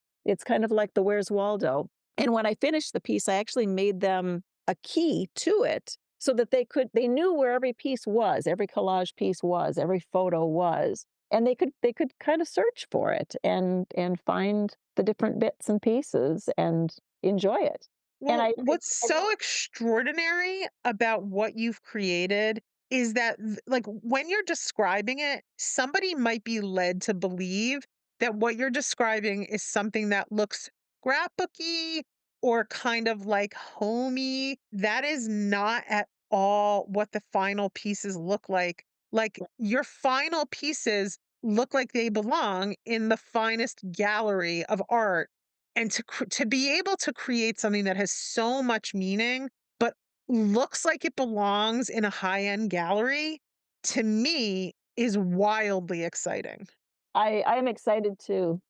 [SPEAKER 2] kind of like the Where's Waldo. And when I finished the piece, I actually made them a key to it so that they knew where every piece was, every collage piece was, every photo was, and they could kind of search for it and find the different bits and pieces and enjoy it. And
[SPEAKER 1] Well, what's so extraordinary about what you've created is that, like, when you're describing it, somebody might be led to believe that what you're describing is something that looks scrapbooky or kind of like homey. That is not at all what the final pieces look like. Like, your final pieces look like they belong in the finest gallery of art, and to be able to create something that has so much meaning, but looks like it belongs in a high-end gallery, to me, is wildly exciting.
[SPEAKER 2] I am excited to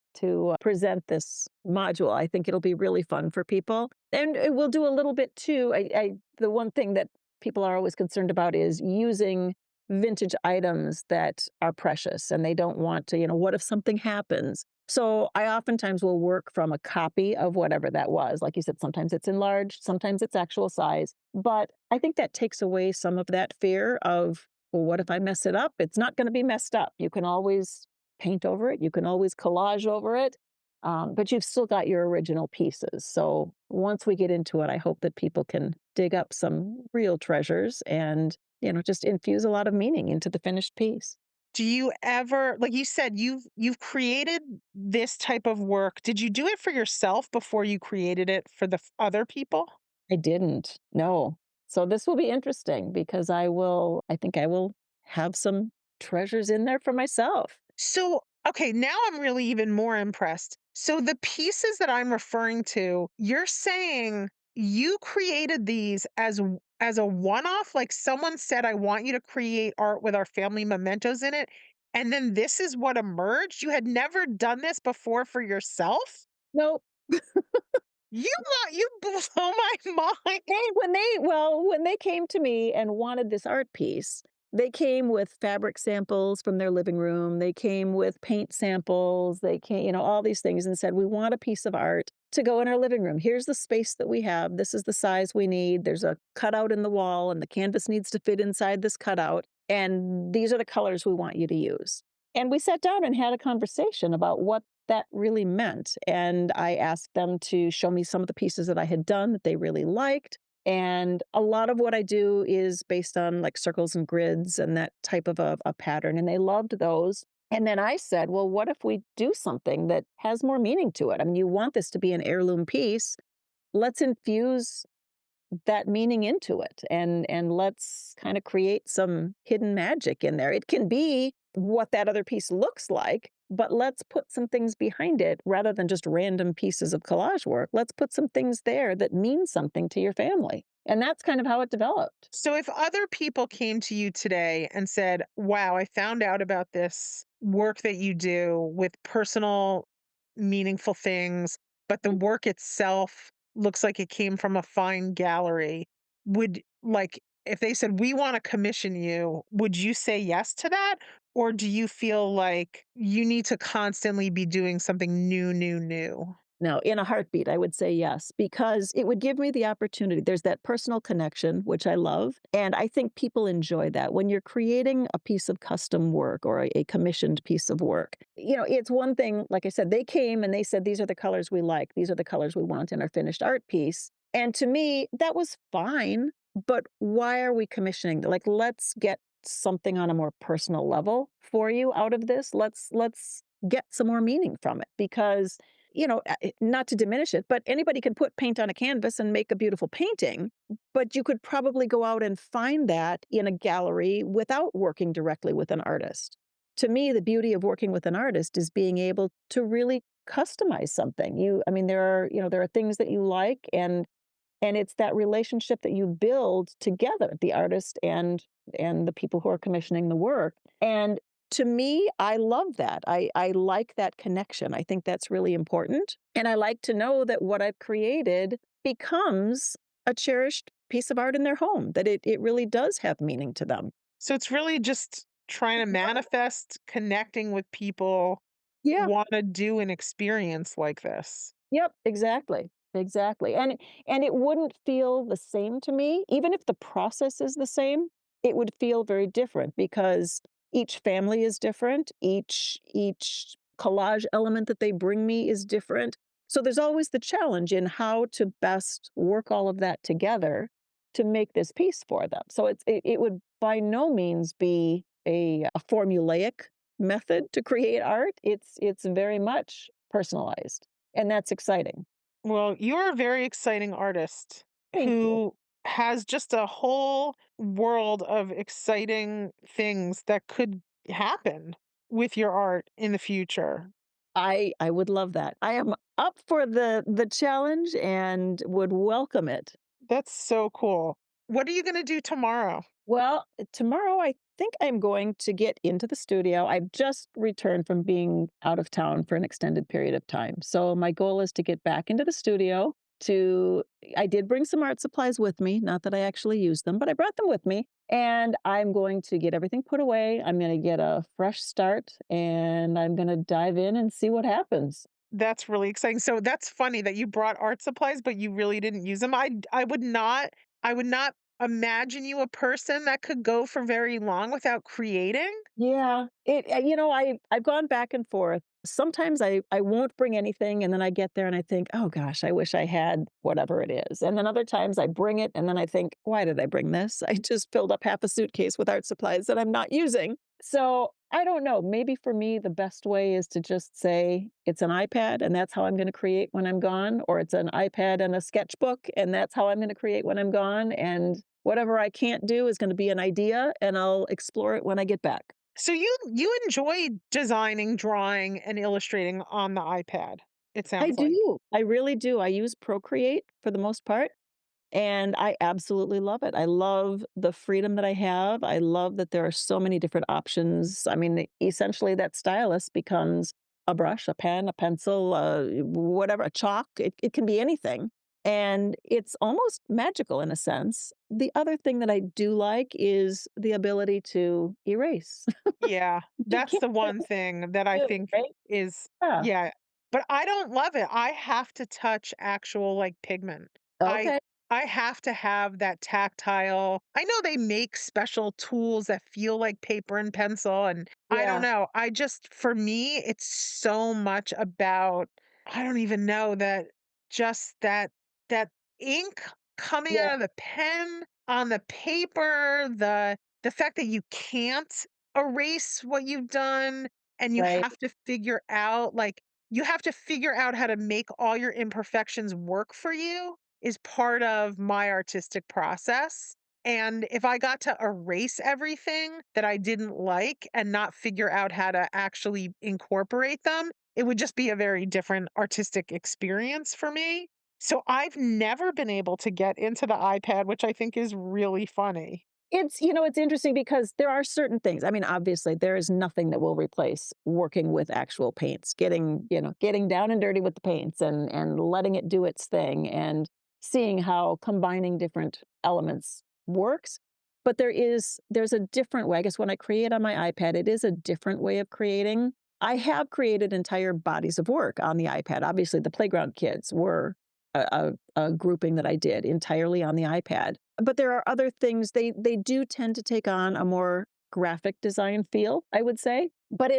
[SPEAKER 2] present this module. I think it'll be really fun for people, and it will do a little bit too. The one thing that people are always concerned about is using vintage items that are precious and they don't want to, what if something happens? So I oftentimes will work from a copy of whatever that was. Like you said, sometimes it's enlarged, sometimes it's actual size. But I think that takes away some of that fear of, well, what if I mess it up? It's not going to be messed up. You can always paint over it, you can always collage over it. But you've still got your original pieces. So once we get into it, I hope that people can dig up some real treasures and, just infuse a lot of meaning into the finished piece.
[SPEAKER 1] Do you ever, like you said, you've created this type of work. Did you do it for yourself before you created it for the other people?
[SPEAKER 2] I didn't. No. So this will be interesting because I think I will have some treasures in there for myself.
[SPEAKER 1] So, okay, now I'm really even more impressed. So the pieces that I'm referring to, you're saying you created these as a one-off, like someone said I want you to create art with our family mementos in it, and then this is what emerged? You had never done this before for yourself?
[SPEAKER 2] Nope.
[SPEAKER 1] You blow my mind.
[SPEAKER 2] When they came to me and wanted this art piece, they came with fabric samples from their living room. They came with paint samples. They came, all these things and said, "We want a piece of art to go in our living room. Here's the space that we have. This is the size we need. There's a cutout in the wall, and the canvas needs to fit inside this cutout. And these are the colors we want you to use." And we sat down and had a conversation about what that really meant. And I asked them to show me some of the pieces that I had done that they really liked. And a lot of what I do is based on like circles and grids and that type of a pattern. And they loved those. And then I said, well, what if we do something that has more meaning to it? I mean, you want this to be an heirloom piece. Let's infuse that meaning into it and let's kind of create some hidden magic in there. It can be what that other piece looks like, but let's put some things behind it rather than just random pieces of collage work. Let's put some things there that mean something to your family. And that's kind of how it developed.
[SPEAKER 1] So if other people came to you today and said, "Wow, I found out about this work that you do with personal, meaningful things, but the work itself looks like it came from a fine gallery," would like if they said, "We want to commission you," would you say yes to that? Or do you feel like you need to constantly be doing something new, new, new?
[SPEAKER 2] No, in a heartbeat, I would say yes, because it would give me the opportunity. There's that personal connection, which I love. And I think people enjoy that. When you're creating a piece of custom work or a commissioned piece of work, it's one thing, like I said, they came and they said, these are the colors we like, these are the colors we want in our finished art piece. And to me, that was fine. But why are we commissioning? Like, let's get something on a more personal level for you out of this. Let's get some more meaning from it because not to diminish it, but anybody can put paint on a canvas and make a beautiful painting. But you could probably go out and find that in a gallery without working directly with an artist. To me, the beauty of working with an artist is being able to really customize something. There are things that you like, and it's that relationship that you build together, the artist and the people who are commissioning the work. And to me, I love that. I like that connection. I think that's really important. And I like to know that what I've created becomes a cherished piece of art in their home, that it really does have meaning to them.
[SPEAKER 1] So it's really just trying to manifest connecting with people who
[SPEAKER 2] Yeah.
[SPEAKER 1] want to do an experience like this.
[SPEAKER 2] Yep, exactly. Exactly. And it wouldn't feel the same to me, even if the process is the same, it would feel very different because each family is different, each collage element that they bring me is different. So there's always the challenge in how to best work all of that together to make this piece for them. So it would by no means be a formulaic method to create art. It's very much personalized. And that's exciting.
[SPEAKER 1] Well, you're a very exciting artist
[SPEAKER 2] Thank you.
[SPEAKER 1] who has just a whole world of exciting things that could happen with your art in the future.
[SPEAKER 2] I would love that. I am up for the challenge and would welcome it.
[SPEAKER 1] That's so cool. What are you going to do tomorrow?
[SPEAKER 2] Well, tomorrow I think I'm going to get into the studio. I've just returned from being out of town for an extended period of time. So my goal is to get back into the studio to I did bring some art supplies with me, not that I actually used them, but I brought them with me, and I'm going to get everything put away. I'm gonna get a fresh start, and I'm gonna dive in and see what happens.
[SPEAKER 1] That's really exciting. So that's funny that you brought art supplies, but you really didn't use them. I would not imagine you a person that could go for very long without creating.
[SPEAKER 2] Yeah, I've gone back and forth. Sometimes I won't bring anything, and then I get there and I think, "Oh gosh, I wish I had whatever it is." And then other times I bring it and then I think, "Why did I bring this? I just filled up half a suitcase with art supplies that I'm not using." So, I don't know, maybe for me the best way is to just say it's an iPad and that's how I'm gonna create when I'm gone, or it's an iPad and a sketchbook and that's how I'm gonna create when I'm gone, and whatever I can't do is gonna be an idea and I'll explore it when I get back.
[SPEAKER 1] So you enjoy designing, drawing, and illustrating on the iPad, it
[SPEAKER 2] I
[SPEAKER 1] sounds like.
[SPEAKER 2] do. I really do. I use Procreate for the most part, and I absolutely love it. I love the freedom that I have. I love that there are so many different options. I mean, essentially, that stylus becomes a brush, a pen, a pencil, whatever, a chalk. It can be anything. And it's almost magical in a sense. The other thing that I do like is the ability to erase.
[SPEAKER 1] Yeah,
[SPEAKER 2] You
[SPEAKER 1] that's
[SPEAKER 2] can't
[SPEAKER 1] the one thing that I
[SPEAKER 2] do,
[SPEAKER 1] think
[SPEAKER 2] right?
[SPEAKER 1] is
[SPEAKER 2] Yeah.
[SPEAKER 1] yeah, but I don't love it. I have to touch actual, like, pigment. I
[SPEAKER 2] Okay.
[SPEAKER 1] I have to have that tactile. I know they make special tools that feel like paper and pencil, and I don't
[SPEAKER 2] Yeah.
[SPEAKER 1] know. I just for me, it's so much about I don't even know that just that ink coming
[SPEAKER 2] Yeah.
[SPEAKER 1] out of the pen on the paper, the fact that you can't erase what you've done and you
[SPEAKER 2] Right.
[SPEAKER 1] have to figure out you have to figure out how to make all your imperfections work for you is part of my artistic process. And if I got to erase everything that I didn't like and not figure out how to actually incorporate them, it would just be a very different artistic experience for me. So I've never been able to get into the iPad, which I think is really funny.
[SPEAKER 2] It's interesting because there are certain things. I mean, obviously, there is nothing that will replace working with actual paints, getting down and dirty with the paints and letting it do its thing and seeing how combining different elements works. But there's a different way. I guess when I create on my iPad, it is a different way of creating. I have created entire bodies of work on the iPad. Obviously, the Playground Kids were a grouping that I did entirely on the iPad. But there are other things, they do tend to take on a more graphic design feel, I would say. But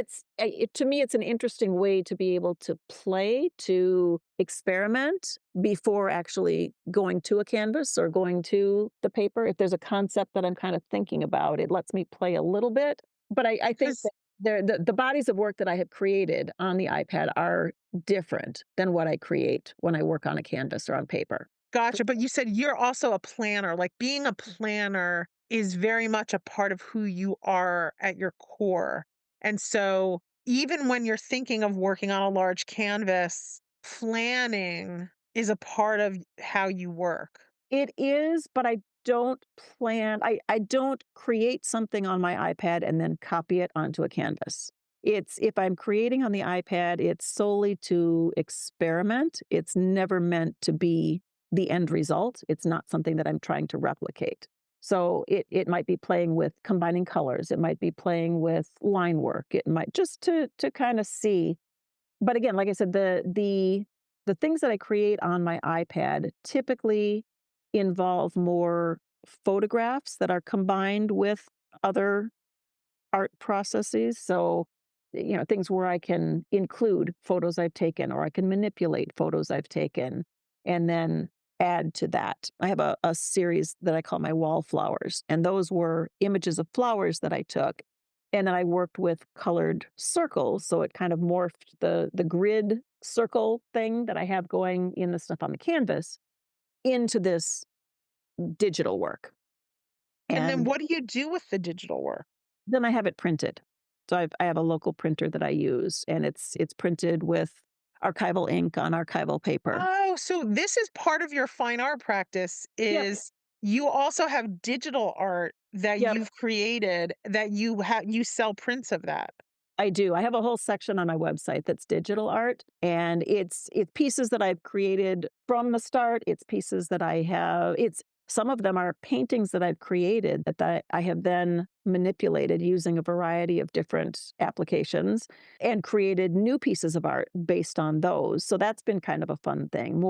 [SPEAKER 2] to me, it's an interesting way to be able to play, to experiment before actually going to a canvas or going to the paper. If there's a concept that I'm kind of thinking about, it lets me play a little bit. But I think that
[SPEAKER 1] Because
[SPEAKER 2] the bodies of work that I have created on the iPad are different than what I create when I work on a canvas or on paper.
[SPEAKER 1] Gotcha, but you said you're also a planner, like, being a planner is very much a part of who you are at your core, and so, even when you're thinking of working on a large canvas, planning is a part of how you work.
[SPEAKER 2] It is, but I don't create something on my iPad and then copy it onto a canvas. It's if I'm creating on the iPad, it's solely to experiment. It's never meant to be the end result. It's not something that I'm trying to replicate. So it might be playing with combining colors. It might be playing with line work. It might just to kind of see. But again, like I said, the things that I create on my iPad typically involve more photographs that are combined with other art processes. So, things where I can include photos I've taken or I can manipulate photos I've taken and then add to that. I have a series that I call my wallflowers, and those were images of flowers that I took. And then I worked with colored circles. So it kind of morphed the grid circle thing that I have going in the stuff on the canvas into this digital work.
[SPEAKER 1] And then
[SPEAKER 2] And
[SPEAKER 1] what do you do with the digital work?
[SPEAKER 2] then I have it printed. So I have a local printer that I use, and it's printed with archival ink on archival paper.
[SPEAKER 1] Oh, so this is part of your fine art practice
[SPEAKER 2] Yep,
[SPEAKER 1] is you also have digital art that
[SPEAKER 2] yep,
[SPEAKER 1] you've created that you sell prints of that.
[SPEAKER 2] I do. I have a whole section on my website that's digital art, and it's pieces that I've created from the start. It's pieces that I have. It's some of them are paintings that I've created that I have then manipulated using a variety of different applications and created new pieces of art based on those. So that's been kind of a fun thing.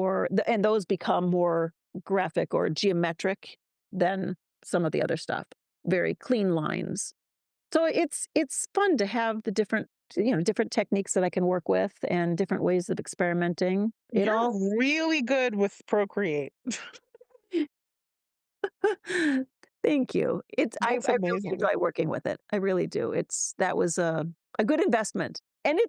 [SPEAKER 2] And those become more graphic or geometric than some of the other stuff. Very clean lines. So it's fun to have the different techniques that I can work with and different ways of experimenting. It
[SPEAKER 1] You're
[SPEAKER 2] all
[SPEAKER 1] really good with Procreate.
[SPEAKER 2] Thank you.
[SPEAKER 1] That's
[SPEAKER 2] I really
[SPEAKER 1] amazing.
[SPEAKER 2] enjoy working with it. I really do. That was a good investment. And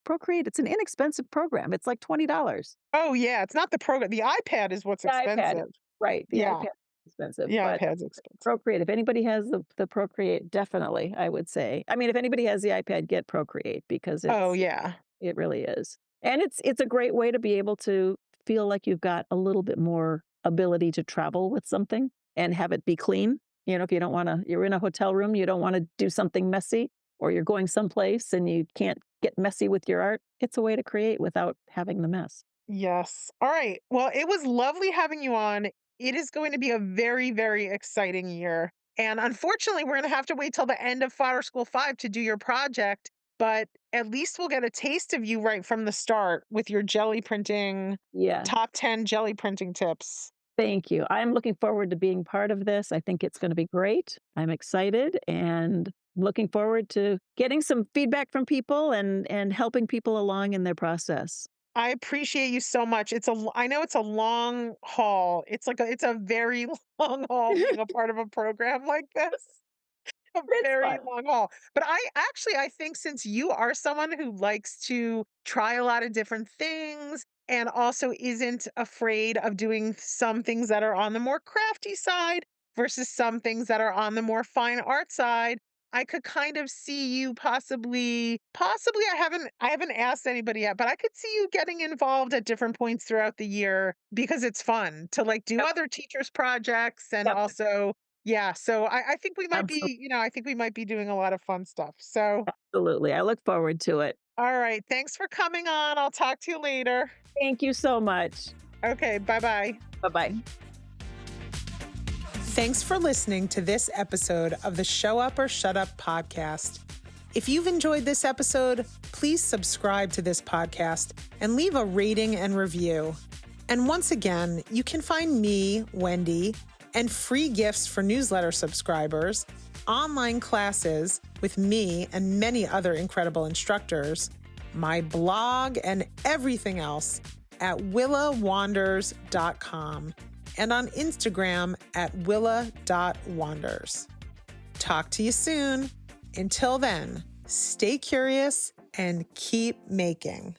[SPEAKER 2] Procreate, it's an inexpensive program. It's like $20.
[SPEAKER 1] Oh, yeah. It's not the program. The iPad is what's
[SPEAKER 2] The iPad,
[SPEAKER 1] expensive.
[SPEAKER 2] right, the
[SPEAKER 1] Yeah.
[SPEAKER 2] iPad is expensive,
[SPEAKER 1] The
[SPEAKER 2] but
[SPEAKER 1] iPad's expensive.
[SPEAKER 2] Procreate, if anybody has the Procreate, definitely, I would say. I mean, if anybody has the iPad, get Procreate because
[SPEAKER 1] Oh, yeah.
[SPEAKER 2] it really is. And it's a great way to be able to feel like you've got a little bit more ability to travel with something and have it be clean. If you don't wanna you're in a hotel room, you don't wanna do something messy, or you're going someplace and you can't get messy with your art, it's a way to create without having the mess.
[SPEAKER 1] Yes. All right. Well, it was lovely having you on. It is going to be a very, very exciting year. And unfortunately, we're going to have to wait till the end of Flower School 5 to do your project. But at least we'll get a taste of you right from the start with your jelly printing,
[SPEAKER 2] Yeah.
[SPEAKER 1] top 10 jelly printing tips.
[SPEAKER 2] Thank you. I'm looking forward to being part of this. I think it's gonna be great. I'm excited and looking forward to getting some feedback from people and helping people along in their process.
[SPEAKER 1] I appreciate you so much. I know it's a long haul. It's a very long haul being a part of a program like this. A
[SPEAKER 2] It's
[SPEAKER 1] very
[SPEAKER 2] fun.
[SPEAKER 1] long haul. But I think since you are someone who likes to try a lot of different things and also isn't afraid of doing some things that are on the more crafty side versus some things that are on the more fine art side, I could kind of see you possibly I haven't asked anybody yet, but I could see you getting involved at different points throughout the year because it's fun to like do
[SPEAKER 2] Yep,
[SPEAKER 1] other teachers' projects and
[SPEAKER 2] yep,
[SPEAKER 1] also yeah, so I think we might
[SPEAKER 2] absolutely,
[SPEAKER 1] be, I think we might be doing a lot of fun stuff. So,
[SPEAKER 2] absolutely. I look forward to it.
[SPEAKER 1] all right. Thanks for coming on. I'll talk to you later.
[SPEAKER 2] Thank you so much.
[SPEAKER 1] Okay. Bye bye.
[SPEAKER 2] Bye-bye.
[SPEAKER 1] Thanks for listening to this episode of the Show Up or Shut Up podcast. If you've enjoyed this episode, please subscribe to this podcast and leave a rating and review. And once again, you can find me, Wendy, and free gifts for newsletter subscribers, online classes with me and many other incredible instructors, my blog, and everything else at willawanders.com and on Instagram at willa.wanders. Talk to you soon. Until then, stay curious and keep making.